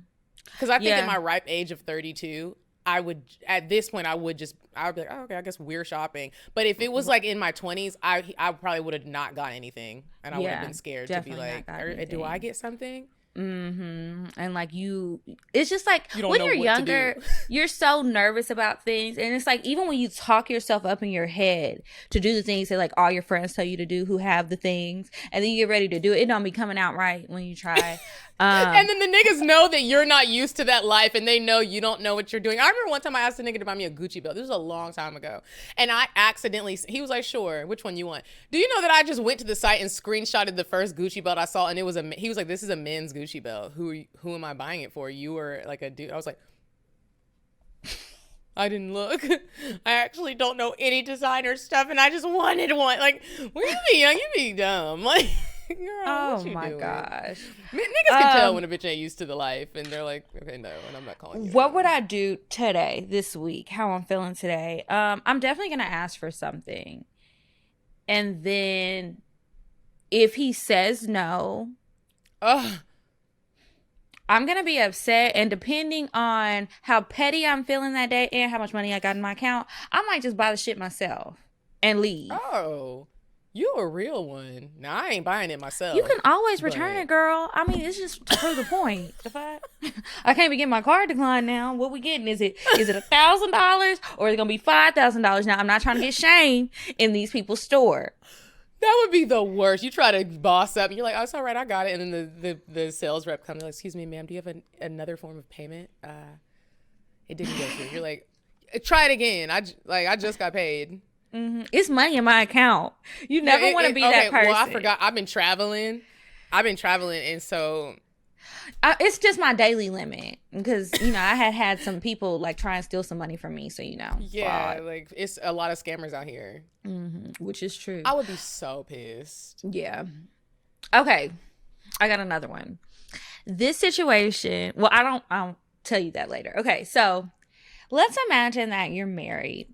Because I think at my ripe age of 32, at this point, I would be like, oh, okay, I guess we're shopping. But if it was like in my 20s, I probably would have not got anything. And I would have been scared to be like, do I get something? Mm-hmm. And like it's just like when you're younger, you're so nervous about things, and it's like even when you talk yourself up in your head to do the things that like all your friends tell you to do who have the things, and then you get ready to do it, it don't be coming out right when you try. And then the niggas know that you're not used to that life, and they know you don't know what you're doing. I remember one time I asked a nigga to buy me a Gucci belt. This was a long time ago. And I accidentally, he was like, sure, which one you want? Do you know that I just went to the site and screenshotted the first Gucci belt I saw, and it was he was like, this is a men's Gucci belt. Who am I buying it for? You were like a dude. I was like, I didn't look. I actually don't know any designer stuff, and I just wanted one. Like, when you be young, you be dumb. Like, girl, oh my gosh. Niggas can tell when a bitch ain't used to the life, and they're like, okay, no, and I'm not calling you. What would I do today, this week, how I'm feeling today? I'm definitely going to ask for something. And then if he says no, I'm going to be upset. And depending on how petty I'm feeling that day and how much money I got in my account, I might just buy the shit myself and leave. Oh, you a real one. Now, I ain't buying it myself. You can always return it, girl. I mean, it's just to prove the point. The fuck? I can't be getting my card declined now. What we getting? Is it $1,000 or is it going to be $5,000? Now, I'm not trying to get shamed in these people's store. That would be the worst. You try to boss up and you're like, oh, it's all right, I got it. And then the sales rep comes like, excuse me, ma'am, do you have another form of payment? It didn't go through. You're like, try it again. I just got paid. Mm-hmm. It's money in my account. You never want to be that person. Well, I forgot. I've been traveling, and so it's just my daily limit because I had some people like try and steal some money from me. So yeah, fraud. Like it's a lot of scammers out here, which is true. I would be so pissed. Yeah. Okay, I got another one. This situation. Well, I'll tell you that later. Okay, so let's imagine that you're married.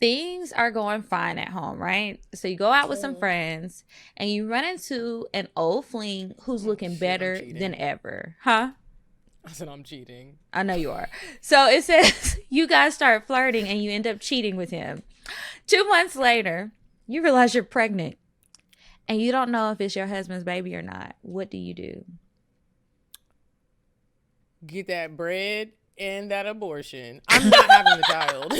Things are going fine at home, right? So you go out with some friends and you run into an old fling who's looking better than ever. Huh? I said, I'm cheating. I know you are. So it says you guys start flirting and you end up cheating with him. 2 months later, you realize you're pregnant and you don't know if it's your husband's baby or not. What do you do? Get that bread and that abortion. I'm not having the child.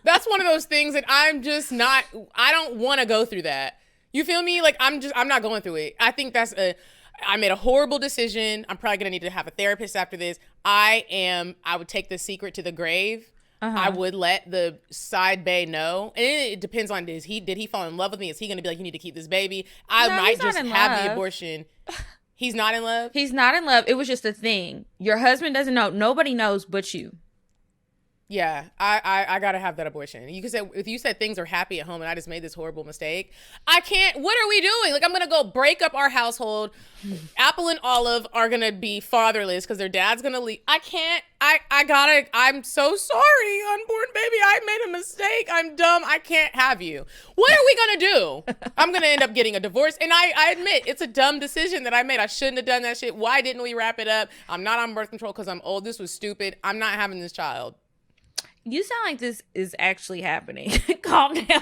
That's one of those things that I'm just not, I don't want to go through that. You feel me? Like, I'm not going through it. I think I made a horrible decision. I'm probably going to need to have a therapist after this. I would take the secret to the grave. I would let the side bae know. And it depends on, did he fall in love with me? Is he going to be like, you need to keep this baby? I might just have the abortion. He's not in love? He's not in love. It was just a thing. Your husband doesn't know. Nobody knows but you. Yeah, I gotta have that abortion. You could say, if you said things are happy at home and I just made this horrible mistake, I can't. What are we doing? Like, I'm gonna go break up our household. Apple and Olive are gonna be fatherless because their dad's gonna leave. I can't. I'm so sorry, unborn baby. I made a mistake. I'm dumb. I can't have you. What are we gonna do? I'm gonna end up getting a divorce. And I admit it's a dumb decision that I made. I shouldn't have done that shit. Why didn't we wrap it up? I'm not on birth control because I'm old. This was stupid. I'm not having this child. You sound like this is actually happening. Calm down.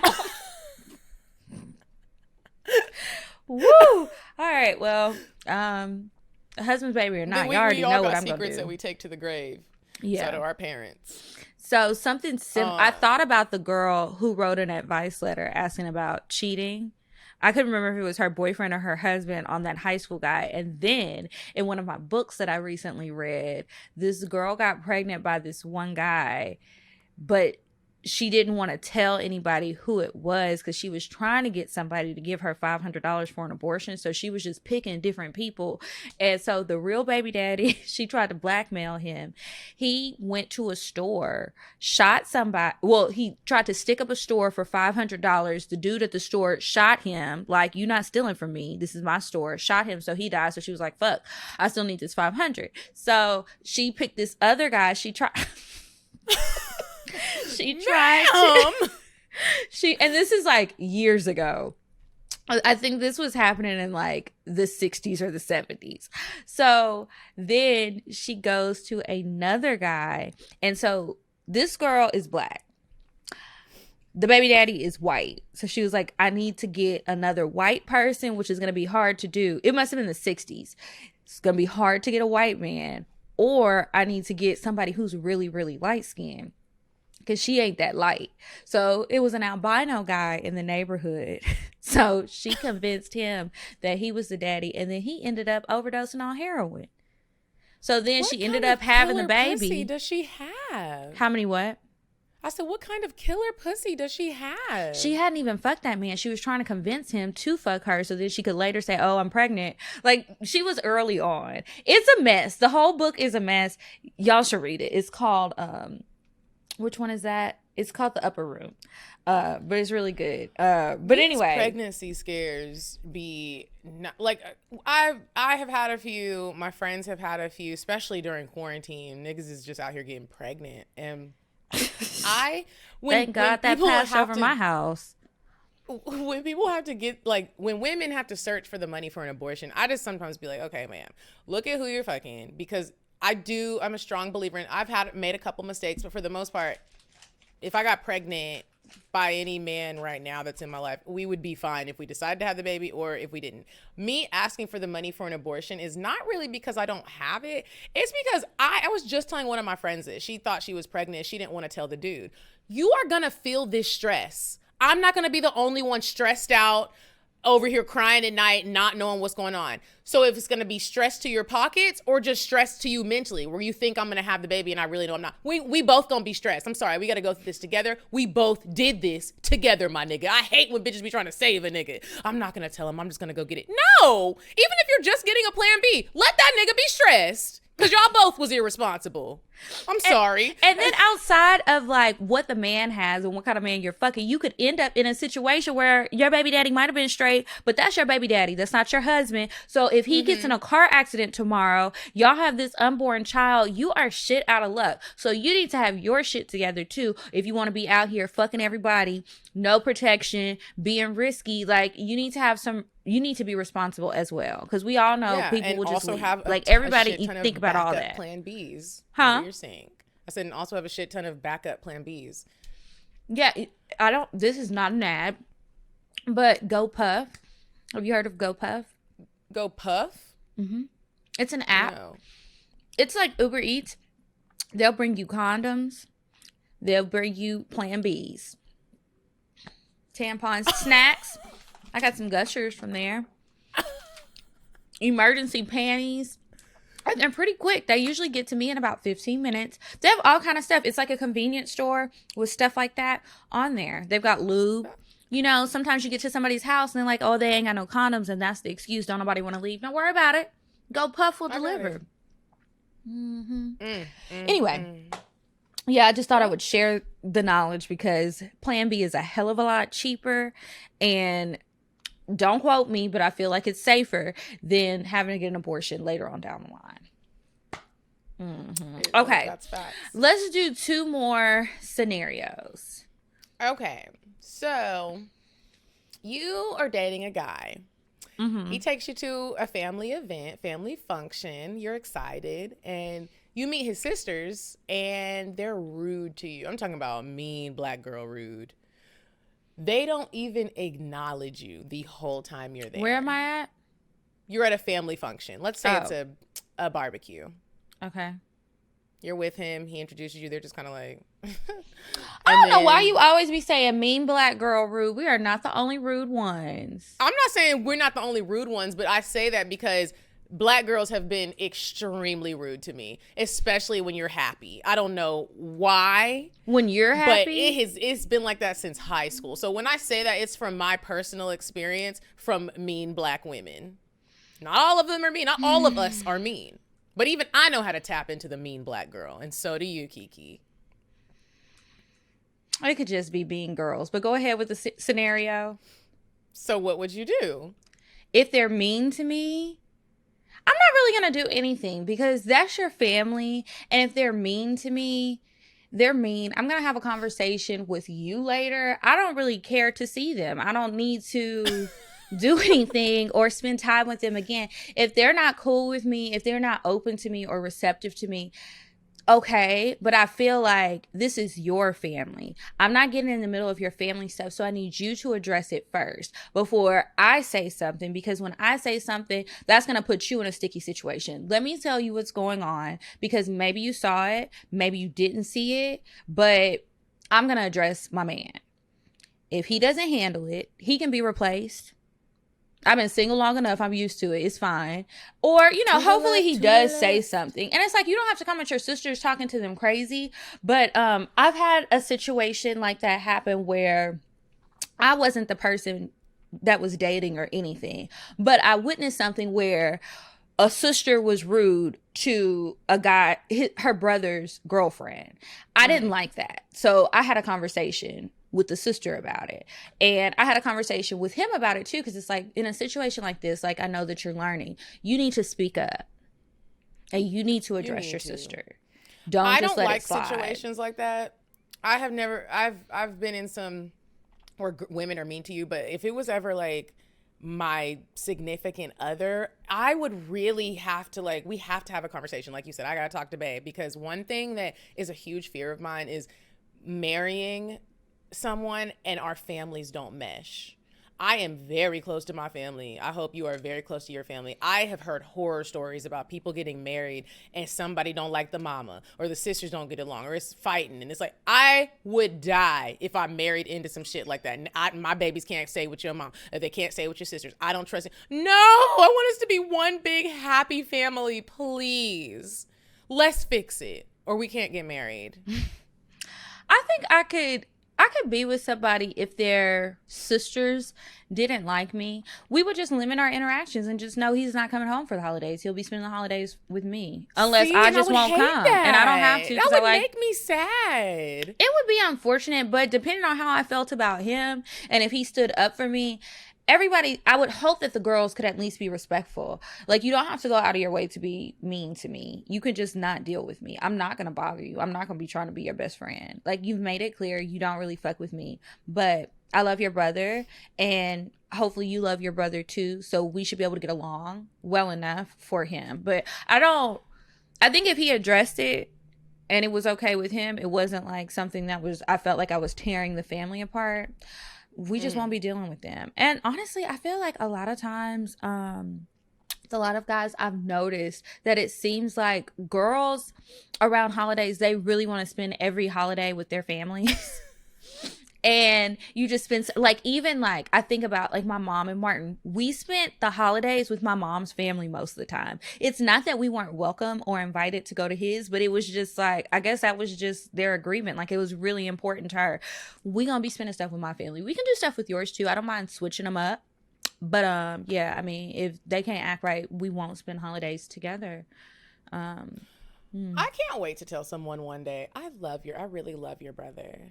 Woo! All right. Well, husband's baby or not, you already know what I'm gonna do. Secrets that we take to the grave. Yeah. So do our parents. So something I thought about the girl who wrote an advice letter asking about cheating. I couldn't remember if it was her boyfriend or her husband on that high school guy. And then in one of my books that I recently read, this girl got pregnant by this one guy, but she didn't want to tell anybody who it was because she was trying to get somebody to give her $500 for an abortion. So she was just picking different people. And so the real baby daddy, she tried to blackmail him. He went to a store, shot somebody. Well, he tried to stick up a store for $500. The dude at the store shot him. Like, you're not stealing from me. This is my store. Shot him. So he died. So she was like, fuck, I still need this 500. So she picked this other guy. She tried and this is like years ago. I think this was happening in like the 60s or the 70s. So then she goes to another guy. And so this girl is black. The baby daddy is white. So she was like, I need to get another white person, which is going to be hard to do. It must have been the 60s. It's going to be hard to get a white man. Or I need to get somebody who's really, really light skinned. Because she ain't that light. So it was an albino guy in the neighborhood. So she convinced him that he was the daddy. And then he ended up overdosing on heroin. So then she ended up having the baby. Pussy does she have? How many what? I said, what kind of killer pussy does she have? She hadn't even fucked that man. She was trying to convince him to fuck her so that she could later say, oh, I'm pregnant. Like, she was early on. It's a mess. The whole book is a mess. Y'all should read it. It's called... which one is that? It's called The Upper Room. But it's really good. But anyway. Pregnancy scares be not like I have had a few, my friends have had a few, especially during quarantine. Niggas is just out here getting pregnant. And thank God that passed over my house. When people have to get, like, when women have to search for the money for an abortion, I just sometimes be like, okay, ma'am, look at who you're fucking, because I'm a strong believer in, made a couple mistakes, but for the most part, if I got pregnant by any man right now that's in my life, we would be fine if we decided to have the baby or if we didn't. Me asking for the money for an abortion is not really because I don't have it. It's because I was just telling one of my friends this. She thought she was pregnant. She didn't want to tell the dude. You are going to feel this stress. I'm not going to be the only one stressed out over here crying at night, not knowing what's going on. So if it's going to be stress to your pockets or just stress to you mentally, where you think I'm going to have the baby and I really know I'm not. We both going to be stressed. I'm sorry. We got to go through this together. We both did this together, my nigga. I hate when bitches be trying to save a nigga. I'm not going to tell him. I'm just going to go get it. No. Even if you're just getting a plan B, let that nigga be stressed. Because y'all both was irresponsible. I'm sorry. And then outside of like what the man has and what kind of man you're fucking, you could end up in a situation where your baby daddy might have been straight, but that's your baby daddy. That's not your husband. So if he gets in a car accident tomorrow, y'all have this unborn child, you are shit out of luck. So you need to have your shit together too. If you want to be out here fucking everybody, no protection, being risky, like you need to be responsible as well. Because we all know people will just have like everybody think about all that. Plan Bs. Huh? You're saying. I said, and also have a shit ton of backup plan Bs. Yeah, this is not an ad, but GoPuff. Have you heard of GoPuff? GoPuff? Mm-hmm. It's an app. No. It's like Uber Eats, They'll bring you condoms. They'll bring you Plan Bs. Tampons, snacks. I got some Gushers from there. Emergency panties. And they're pretty quick. They usually get to me in about 15 minutes. They have all kind of stuff. It's like a convenience store with stuff like that on there. They've got lube. You know, sometimes you get to somebody's house and they're like, oh, they ain't got no condoms, and that's the excuse. Don't nobody want to leave. Don't worry about it. Go Puff will deliver. Anyway, yeah, I just thought I would share the knowledge because Plan B is a hell of a lot cheaper, and don't quote me, but I feel like it's safer than having to get an abortion later on down the line. Okay, That's facts. let's do 2 more scenarios. Okay, so you are dating a guy. He takes you to a family event, family function. You're excited, and you meet his sisters, and they're rude to you. I'm talking about mean black girl rude. They don't even acknowledge you the whole time you're there. Where am I at? You're at a family function. Let's say it's a barbecue. Okay. You're with him. He introduces you. They're just kind of like... I don't know why you always be saying mean black girl rude. We are not the only rude ones. I'm not saying we're not the only rude ones, but I say that because black girls have been extremely rude to me, especially when you're happy. I don't know why. When you're happy? But it's been like that since high school. So when I say that, it's from my personal experience from mean black women. Not all of them are mean. Not all of us are mean. But even I know how to tap into the mean black girl. And so do you, Kiki. It could just be being girls. But go ahead with the scenario. So what would you do? If they're mean to me, I'm not really going to do anything because that's your family. And if they're mean to me, they're mean. I'm going to have a conversation with you later. I don't really care to see them. I don't need to do anything or spend time with them again. If they're not cool with me, if they're not open to me or receptive to me, okay, but I feel like this is your family. I'm not getting in the middle of your family stuff, so I need you to address it first before I say something, because when I say something, that's going to put you in a sticky situation. Let me tell you what's going on, because maybe you saw it, maybe you didn't see it, but I'm going to address my man. If he doesn't handle it, he can be replaced. I've been single long enough. I'm used to it. It's fine. Or, you know, hopefully he does say something. And it's like, you don't have to come at your sisters talking to them crazy. But I've had a situation like that happen where I wasn't the person that was dating or anything. But I witnessed something where a sister was rude to a guy, her brother's girlfriend. I didn't like that. So I had a conversation with the sister about it. And I had a conversation with him about it too, because it's like, in a situation like this, like, I know that you're learning. You need to speak up. And you need to address your sister. Don't just let it slide. I don't like situations like that. I've been in some where women are mean to you, but if it was ever like my significant other, I would really have to, like, we have to have a conversation. Like you said, I got to talk to babe, because one thing that is a huge fear of mine is marrying someone and our families don't mesh. I am very close to my family. I hope you are very close to your family. I have heard horror stories about people getting married and somebody don't like the mama, or the sisters don't get along, or it's fighting. And it's like, I would die if I married into some shit like that. My babies can't stay with your mom, or they can't stay with your sisters. I don't trust it. No, I want us to be one big happy family, please. Let's fix it, or we can't get married. I think I could be with somebody if their sisters didn't like me. We would just limit our interactions and just know he's not coming home for the holidays. He'll be spending the holidays with me. Unless I just won't come. That. And I don't have to. That would make me sad. It would be unfortunate, but depending on how I felt about him and if he stood up for me, everybody, I would hope that the girls could at least be respectful. Like, you don't have to go out of your way to be mean to me. You could just not deal with me. I'm not going to bother you. I'm not going to be trying to be your best friend. Like, you've made it clear you don't really fuck with me. But I love your brother, and hopefully you love your brother too. So we should be able to get along well enough for him. But I think if he addressed it and it was okay with him, it wasn't like something that I felt like I was tearing the family apart, we just won't be dealing with them. And honestly, I feel like a lot of times a lot of guys, I've noticed that it seems like girls around holidays, they really want to spend every holiday with their families. And you just spend, like, even like, I think about like my mom and Martin, we spent the holidays with my mom's family most of the time. It's not that we weren't welcome or invited to go to his, but it was just like, I guess that was just their agreement. Like, it was really important to her. We gonna be spending stuff with my family. We can do stuff with yours too. I don't mind switching them up. But yeah, I mean, if they can't act right, we won't spend holidays together. I can't wait to tell someone one day, I really love your brother.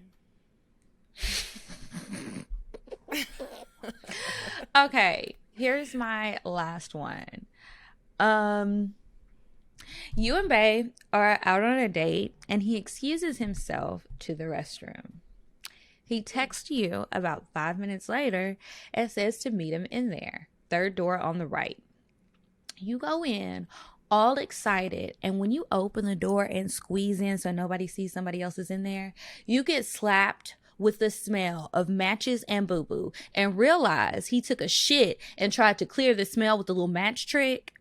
Okay, here's my last one. You and Bae are out on a date and he excuses himself to the restroom. He texts you about 5 minutes later and says to meet him in there, third door on the right. You go in all excited, and when you open the door and squeeze in so nobody sees somebody else is in there, you get slapped with the smell of matches and boo-boo and realize he took a shit and tried to clear the smell with the little match trick.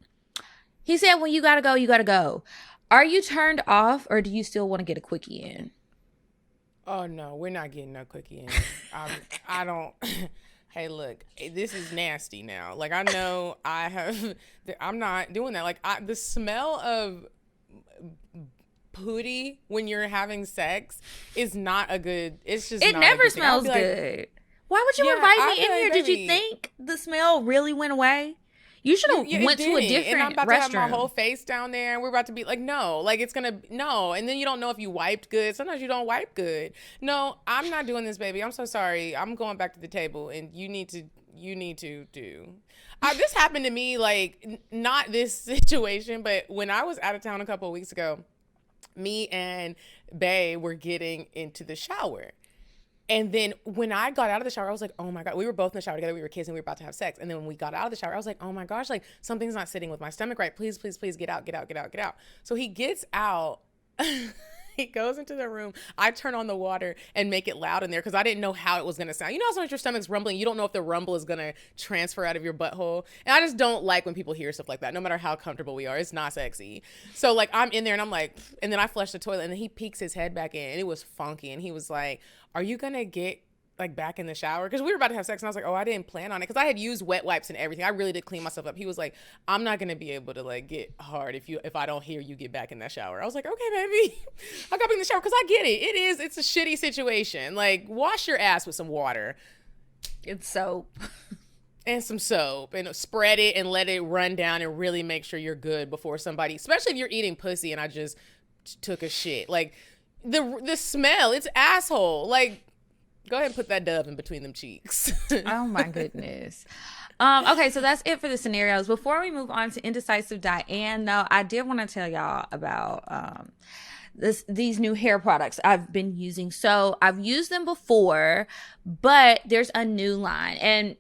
He said, when you gotta go, you gotta go. Are you turned off, or do you still want to get a quickie in? Oh, no, we're not getting no quickie in. I don't. Hey, look, this is nasty now. Like, I know I'm not doing that. Like, the smell of pooty when you're having sex is not a good, it's just it not never a good thing. smells good. Why would you invite me in here? Like, did you think the smell really went away? You should have went to a different and I'm about restroom. to have my whole face down there, and we're about to be like, no, like it's gonna no, and then you don't know if you wiped good. Sometimes you don't wipe good. No, I'm not doing this, baby. I'm so sorry. I'm going back to the table, and you need to do. This happened to me, like not this situation, but when I was out of town a couple of weeks ago, me and Bae were getting into the shower. And then when I got out of the shower, I was like, oh my God, we were both in the shower together. We were kids and we were about to have sex. And then when we got out of the shower, I was like, oh my gosh, like something's not sitting with my stomach right. Please, please, please get out, get out, get out, get out. So he gets out. He goes into the room. I turn on the water and make it loud in there because I didn't know how it was going to sound. You know, sometimes your stomach's rumbling. You don't know if the rumble is going to transfer out of your butthole. And I just don't like when people hear stuff like that, no matter how comfortable we are. It's not sexy. So like I'm in there and I'm like, and then I flush the toilet and then he peeks his head back in and it was funky. And he was like, are you going to get like back in the shower? Because we were about to have sex and I was like, oh, I didn't plan on it. Because I had used wet wipes and everything. I really did clean myself up. He was like, I'm not going to be able to like get hard if I don't hear you get back in that shower. I was like, okay, baby. I got back in the shower because I get it. It's a shitty situation. Like wash your ass with some water. It's soap. And some soap and spread it and let it run down and really make sure you're good before somebody, especially if you're eating pussy and I just took a shit. Like the smell, it's asshole. Like, go ahead and put that dove in between them cheeks. Oh my goodness. Okay, so that's it for the scenarios. Before we move on to Indecisive Diane, though, I did want to tell y'all about these new hair products I've been using. So I've used them before, but there's a new line. And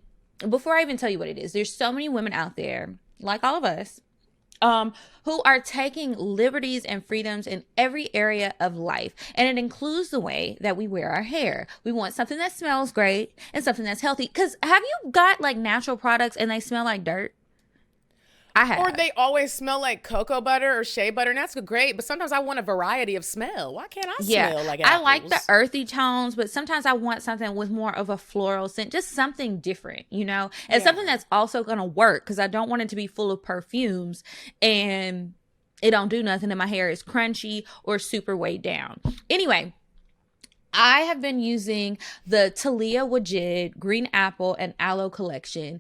before I even tell you what it is, there's so many women out there, like all of us, who are taking liberties and freedoms in every area of life. And it includes the way that we wear our hair. We want something that smells great and something that's healthy. Because have you got like natural products and they smell like dirt? I have. Or they always smell like cocoa butter or shea butter, and that's great. But sometimes I want a variety of smell. Why can't I smell like apples? I like the earthy tones, but sometimes I want something with more of a floral scent, just something different, you know, and something that's also gonna work because I don't want it to be full of perfumes and it don't do nothing and my hair is crunchy or super weighed down. Anyway, I have been using the Talia Wajid Green Apple and Aloe collection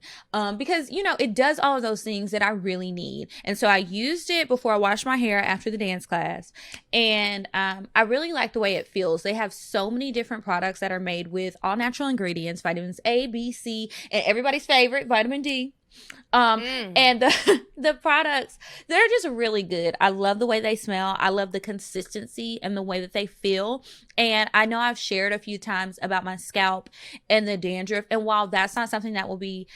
because, you know, it does all of those things that I really need. And so I used it before I washed my hair after the dance class. And I really like the way it feels. They have so many different products that are made with all natural ingredients, vitamins A, B, C, and everybody's favorite, vitamin D. And the products, they're just really good. I love the way they smell. I love the consistency and the way that they feel. And I know I've shared a few times about my scalp and the dandruff. And while that's not something that will be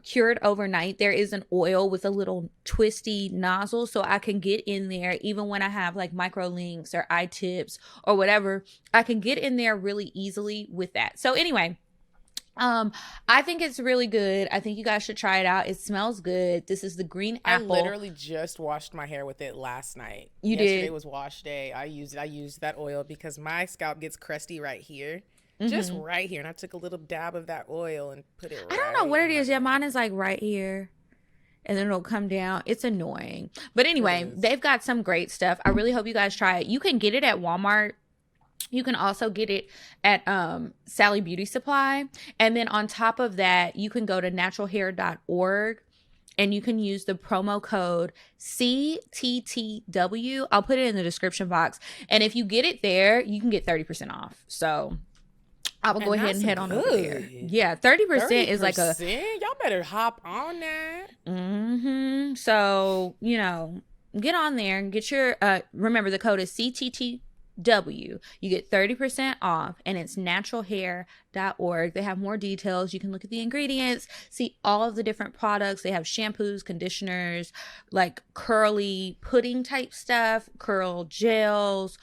cured overnight, there is an oil with a little twisty nozzle so I can get in there even when I have like micro links or eye tips or whatever. I can get in there really easily with that. So anyway, I think it's really good. I think you guys should try it out. It smells good. This is the green apple. I literally just washed my hair with it last night. Yesterday was wash day. I used that oil because my scalp gets crusty right here. Just right here. And I took a little dab of that oil and put it right. I don't know what it is. Yeah, mine is like right here. And then it'll come down. It's annoying. But anyway, they've got some great stuff. I really hope you guys try it. You can get it at Walmart. You can also get it at Sally Beauty Supply. And then on top of that, you can go to naturalhair.org and you can use the promo code CTTW. I'll put it in the description box. And if you get it there, you can get 30% off. So I will go ahead and head on over there. Yeah, 30% is like a... Y'all better hop on that. So, get on there and get your... remember, the code is CTTW. You get 30% off, and it's naturalhair.org. They have more details. You can look at the ingredients, see all of the different products. They have shampoos, conditioners, like curly pudding type stuff, curl gels,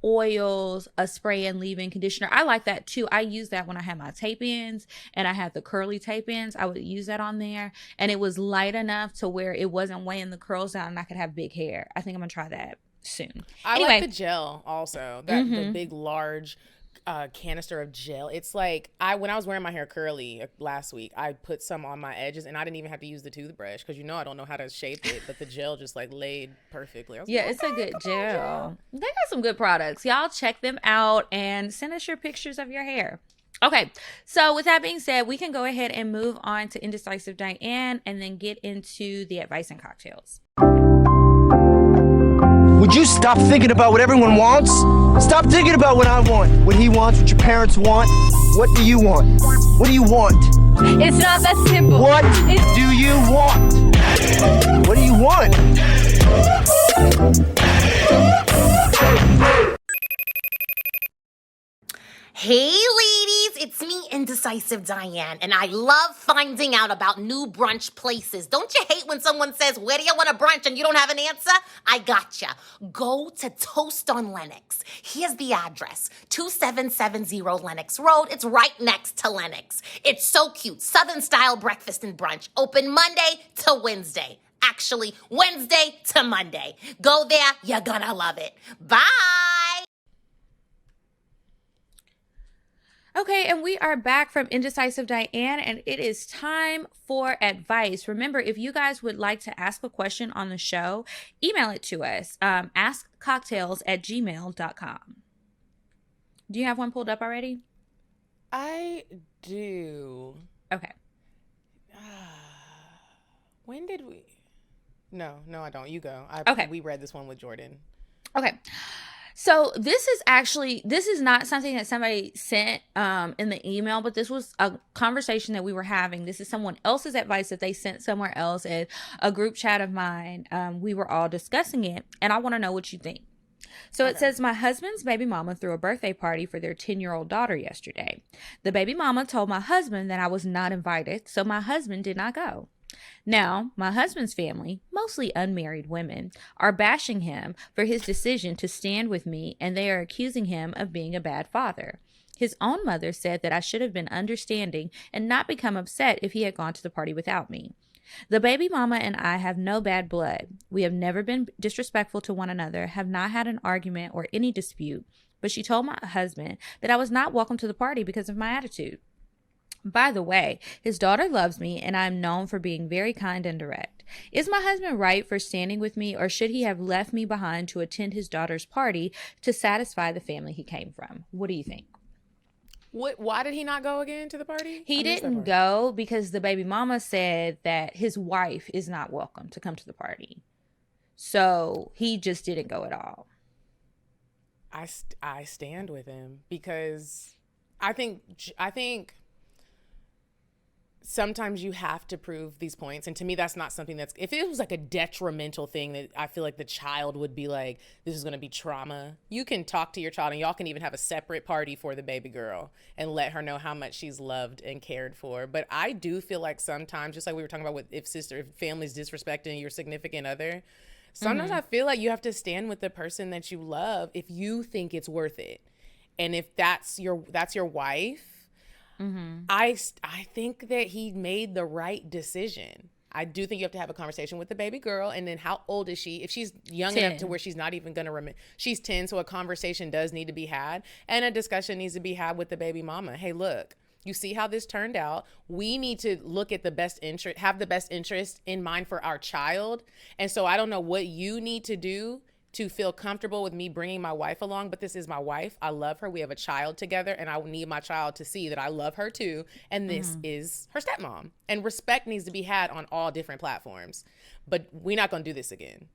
oils, a spray and leave-in conditioner. I like that too. I use that when I had my tape ends and I had the curly tape ends. I would use that on there, and it was light enough to where it wasn't weighing the curls down and I could have big hair. I think I'm gonna try that soon. I like the gel also. The big large canister of gel. It's like when I was wearing my hair curly last week, I put some on my edges and I didn't even have to use the toothbrush because I don't know how to shape it, but the gel just like laid perfectly. It's a good gel. They got some good products. Y'all check them out and send us your pictures of your hair. Okay, so with that being said, we can go ahead and move on to Indecisive Diane and then get into the advice and cocktails. Would you stop thinking about what everyone wants? Stop thinking about what I want, what he wants, what your parents want. What do you want? What do you want? It's not that simple. What do you want? What do you want? Hey ladies, it's me, Indecisive Diane, and I love finding out about new brunch places. Don't you hate when someone says, where do you want to brunch, and you don't have an answer? I gotcha. Go to Toast on Lenox. Here's the address, 2770 Lenox Road. It's right next to Lenox. It's so cute. Southern style breakfast and brunch. Open Monday to Wednesday. Actually, Wednesday to Monday. Go there, you're gonna love it. Bye! Okay, and we are back from Indecisive Diane, and it is time for advice. Remember, if you guys would like to ask a question on the show, email it to us, askcocktails@gmail.com. Do you have one pulled up already? I do. Okay. When did we? No, I don't. You go. Okay. We read this one with Jordan. Okay. So this is not something that somebody sent in the email, but this was a conversation that we were having. This is someone else's advice that they sent somewhere else in a group chat of mine. We were all discussing it, and I want to know what you think. So it says, my husband's baby mama threw a birthday party for their 10-year-old daughter yesterday. The baby mama told my husband that I was not invited, so my husband did not go. Now, my husband's family, mostly unmarried women, are bashing him for his decision to stand with me, and they are accusing him of being a bad father. His own mother said that I should have been understanding and not become upset if he had gone to the party without me. The baby mama and I have no bad blood. We have never been disrespectful to one another, have not had an argument or any dispute, but she told my husband that I was not welcome to the party because of my attitude. By the way, his daughter loves me, and I am known for being very kind and direct. Is my husband right for standing with me, or should he have left me behind to attend his daughter's party to satisfy the family he came from? What do you think? Why did he not go again to the party? He didn't go because the baby mama said that his wife is not welcome to come to the party. So he just didn't go at all. I stand with him because I think sometimes you have to prove these points. And to me, that's not something that's, if it was like a detrimental thing that I feel like the child would be like, this is going to be trauma. You can talk to your child, and y'all can even have a separate party for the baby girl and let her know how much she's loved and cared for. But I do feel like sometimes, just like we were talking about with if family's disrespecting your significant other, sometimes I feel like you have to stand with the person that you love if you think it's worth it. And if that's your wife, I think that he made the right decision. I do think you have to have a conversation with the baby girl, and then how old is she? If she's young 10. enough to where she's not even going to remember, she's 10, so a conversation does need to be had, and a discussion needs to be had with the baby mama. Hey, look, you see how this turned out. We need to look at the best interest, have the best interest in mind for our child. And so I don't know what you need to do to feel comfortable with me bringing my wife along, but this is my wife. I love her. We have a child together, and I need my child to see that I love her too. And this is her stepmom. And respect needs to be had on all different platforms. But we're not going to do this again.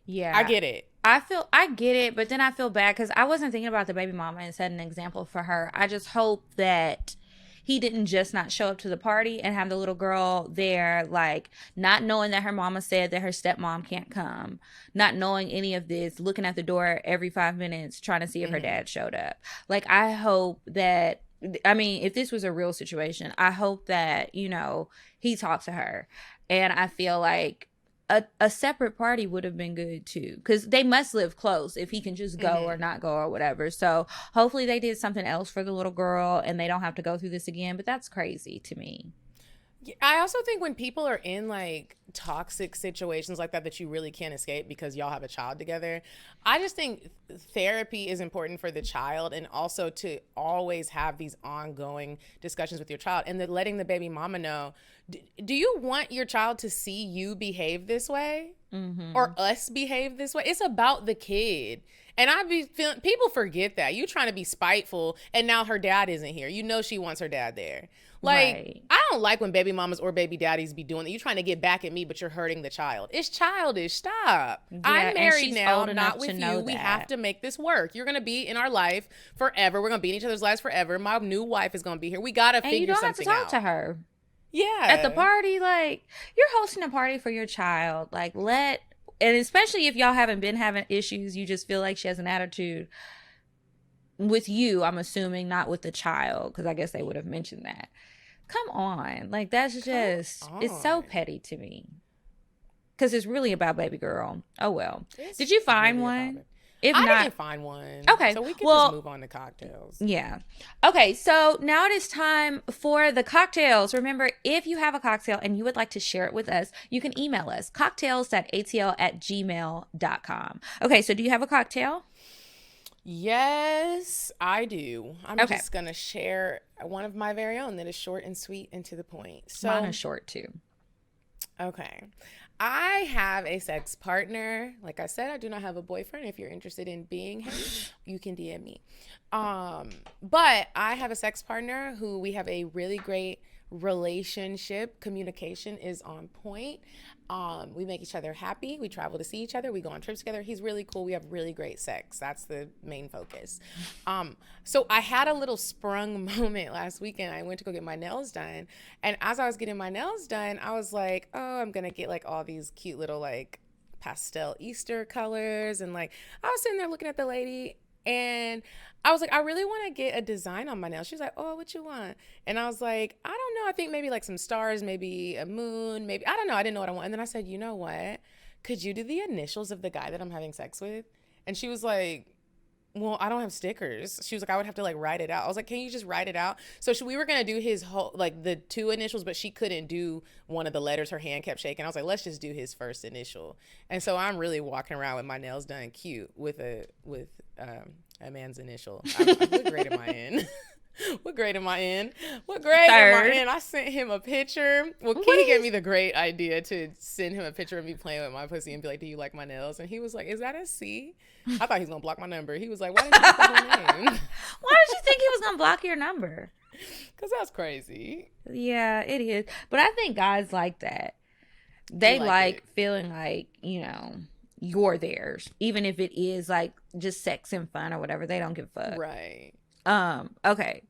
Yeah. I get it. I get it, but then I feel bad because I wasn't thinking about the baby mama and set an example for her. I just hope that he didn't just not show up to the party and have the little girl there, like, not knowing that her mama said that her stepmom can't come, not knowing any of this, looking at the door every 5 minutes, trying to see if her dad showed up. Like, I hope that, I mean, if this was a real situation, I hope that, you know, he talked to her. And I feel like a separate party would have been good too, because they must live close if he can just go or not go or whatever. So hopefully they did something else for the little girl and they don't have to go through this again. But that's crazy to me. I also think when people are in like toxic situations like that you really can't escape because y'all have a child together, I just think therapy is important for the child, and also to always have these ongoing discussions with your child, and then letting the baby mama know, do you want your child to see you behave this way or us behave this way? It's about the kid. And I be feeling, people forget that. You trying to be spiteful, and now her dad isn't here. You know she wants her dad there. Like, Right. I don't like when baby mamas or baby daddies be doing that. You trying to get back at me, but you're hurting the child. It's childish. Stop. Yeah, I'm and married she's now. old I'm enough not with to you. know We that. have to make this work. You're going to be in our life forever. We're going to be in each other's lives forever. My new wife is going to be here. We got to And figure you don't have to something talk out. to her Yeah. at the party. Like, you're hosting a party for your child. Like, and especially if y'all haven't been having issues, you just feel like she has an attitude with you, I'm assuming, not with the child, because I guess they would have mentioned that. Come on. Like, that's just, it's so petty to me. Because it's really about baby girl. Oh, well. Did you find really one? about it. If I not, didn't find one. Okay, So we can well- just move on to cocktails. yeah. Okay, so now it is time for the cocktails. Remember, if you have a cocktail and you would like to share it with us, you can email us, cocktails.atl@gmail.com. Okay, so do you have a cocktail? Yes, I do. I'm Okay. just going to share one of my very own that is short and sweet and to the point. So, Mine is short, too. okay. I have a sex partner. Like I said, I do not have a boyfriend. If you're interested in being him, you can DM me. But I have a sex partner who we have a really great relationship. Communication is on point. We make each other happy. We travel to see each other. We go on trips together. He's really cool. We have really great sex. That's the main focus. So I had a little sprung moment last weekend. I went to go get my nails done. And as I was getting my nails done, I was like, oh, I'm going to get like all these cute little like pastel Easter colors. And like, I was sitting there looking at the lady, and I was like, I really want to get a design on my nails. She was like, oh, what you want? And I was like, I don't know. I think maybe like some stars, maybe a moon, maybe, I don't know. I didn't know what I want. And then I said, you know what? Could you do the initials of the guy that I'm having sex with? And she was like, well, I don't have stickers. She was like, I would have to like write it out. I was like, can you just write it out? So we were going to do his whole, like the 2 initials, but she couldn't do one of the letters. Her hand kept shaking. I was like, let's just do his first initial. And so I'm really walking around with my nails done cute with a man's initial. What grade am I in? What grade am I in? What grade am I in? I sent him a picture. Well, Kiki gave me the great idea to send him a picture of me playing with my pussy and be like, do you like my nails? And he was like, is that a C? I thought he was going to block my number. He was like, why didn't you put my name? Why did you think he was going to block your number? Because that's crazy. Yeah, it is. But I think guys like that. They like it. feeling like, you know, you're theirs. Even if it is like just sex and fun or whatever. They don't give a fuck. Right. Okay.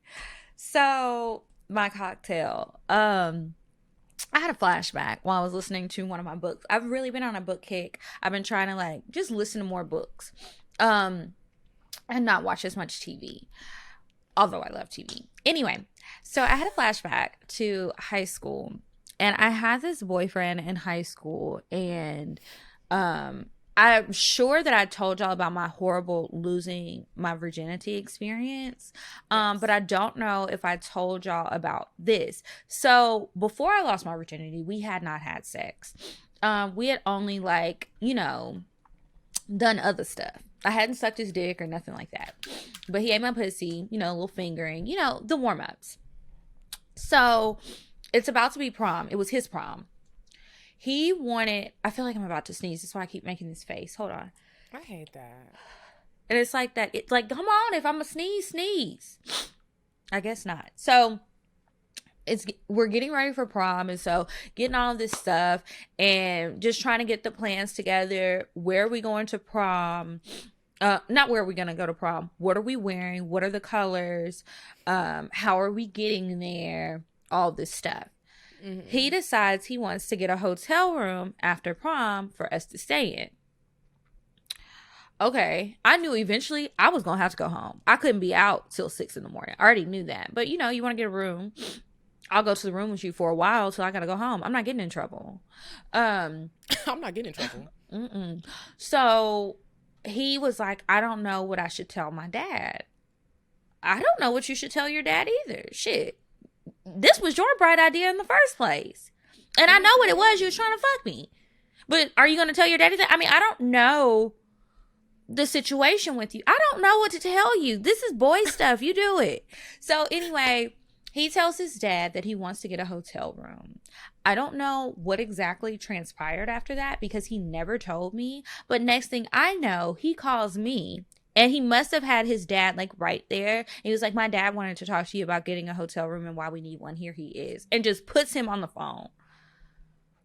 So my cocktail. I had a flashback while I was listening to one of my books. I've really been on a book kick. I've been trying to like just listen to more books. And not watch as much TV. Although I love TV. Anyway, so I had a flashback to high school. And I had this boyfriend in high school, and I I'm sure that I told y'all about my horrible losing my virginity experience. But I don't know if I told y'all about this. So before I lost my virginity, we had not had sex. We had only done other stuff. I hadn't sucked his dick or nothing like that. But he ate my pussy, a little fingering, the warm-ups. So it's about to be prom. It was his prom. He wanted, I feel like I'm about to sneeze. That's why I keep making this face. Hold on. I hate that. And it's like that. It's like, come on, if I'm a sneeze. I guess not. So we're getting ready for prom. And so getting all of this stuff and just trying to get the plans together. Where are we going to prom? Not where are we going to go to prom. What are we wearing? What are the colors? How are we getting there? All this stuff. Mm-hmm. He decides he wants to get a hotel room after prom for us to stay in. Okay. I knew eventually I was going to have to go home. I couldn't be out till 6 a.m. I already knew that. But, you want to get a room. I'll go to the room with you for a while till I got to go home. I'm not getting in trouble. I'm not getting in trouble. Mm-mm. So he was like, I don't know what I should tell my dad. I don't know what you should tell your dad either. Shit. This was your bright idea in the first place. And I know what it was. You were trying to fuck me. But are you going to tell your daddy that? I mean, I don't know the situation with you. I don't know what to tell you. This is boy stuff. You do it. So anyway, he tells his dad that he wants to get a hotel room. I don't know what exactly transpired after that because he never told me. But next thing I know, he calls me. And he must have had his dad right there. He was like, my dad wanted to talk to you about getting a hotel room and why we need one. Here he is. And just puts him on the phone.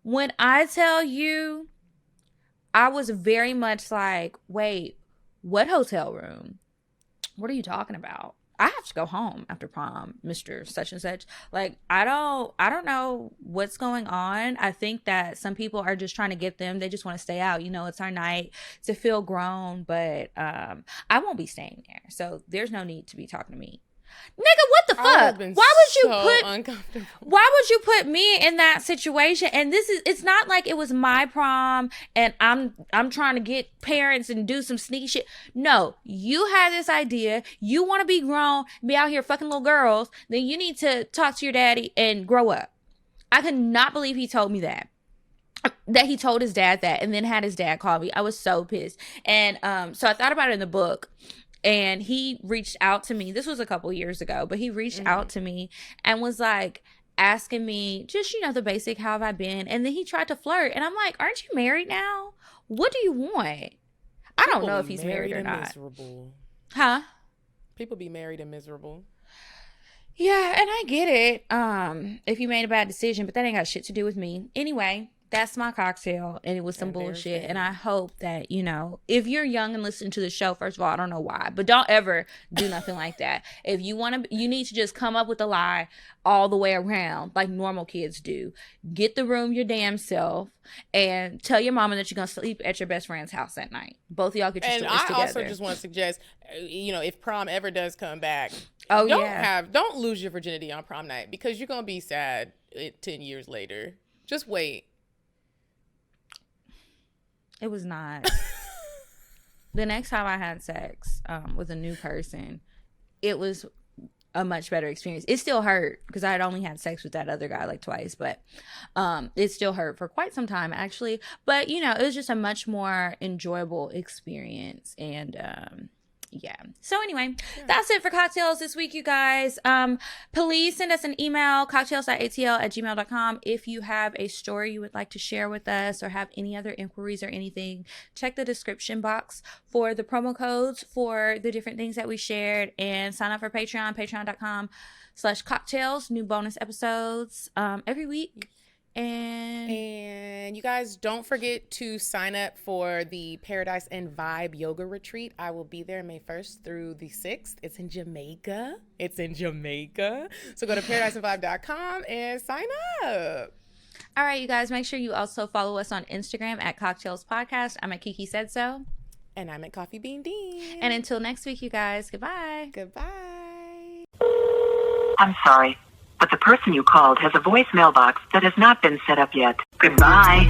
When I tell you, I was very much like, wait, what hotel room? What are you talking about? I have to go home after prom, Mr. Such and Such. I don't know what's going on. I think that some people are just trying to get them. They just want to stay out. It's our night to feel grown, but I won't be staying there. So there's no need to be talking to me. Nigga, what the fuck? Why would you put me in that situation? And it's not like it was my prom and I'm trying to get parents and do some sneaky shit. No, you had this idea. You want to be grown, be out here fucking little girls. Then you need to talk to your daddy and grow up. I could not believe he told me that he told his dad that and then had his dad call me. I was so pissed. And so I thought about it in the book. And he reached out to me. This was a couple years ago, but he reached out to me and was asking me just, the basic, how have I been? And then he tried to flirt. And I'm like, aren't you married now? What do you want? I don't know if he's married or not. Miserable. Huh? People be married and miserable. Yeah, and I get it. If you made a bad decision, but that ain't got shit to do with me. Anyway, that's my cocktail, and it was some bullshit. And I hope that, if you're young and listen to the show, first of all, I don't know why, but don't ever do nothing like that. If you want to, you need to just come up with a lie all the way around like normal kids do. Get the room your damn self and tell your mama that you're going to sleep at your best friend's house that night. Both of y'all get your stories together. And I also just want to suggest, if prom ever does come back, don't lose your virginity on prom night because you're going to be sad 10 years later. Just wait. It was not. The next time I had sex with a new person, it was a much better experience. It still hurt because I had only had sex with that other guy twice, but it still hurt for quite some time actually. But it was just a much more enjoyable experience. And yeah. So anyway, that's it for cocktails this week, you guys. Please send us an email, cocktails.atl@gmail.com. If you have a story you would like to share with us or have any other inquiries or anything, check the description box for the promo codes for the different things that we shared and sign up for Patreon, patreon.com/cocktails. New bonus episodes every week. And you guys don't forget to sign up for the Paradise and Vibe yoga retreat. I will be there May 1st through the 6th. It's in Jamaica. So go to paradiseandvibe.com and sign up. All right, you guys, make sure you also follow us on Instagram at Cocktails Podcast. I'm at Kiki Said So. And I'm at Coffee Bean Dean. And until next week, you guys, goodbye. Goodbye. I'm sorry, but the person you called has a voicemail box that has not been set up yet. Goodbye.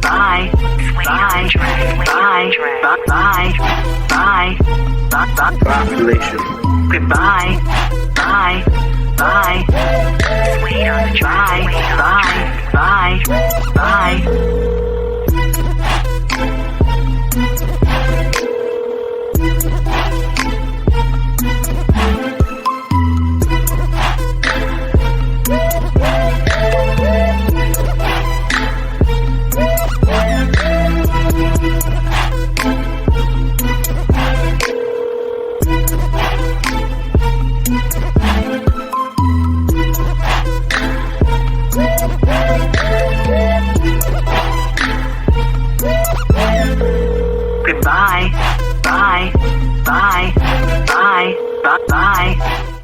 Bye. Bye. Bye. Bye. Bye. Bye. Population. Goodbye. Bye. Bye. Sweet on the track. Bye. Bye. Bye. Goodbye. Bye. Bye. Bye. Bye. Bye.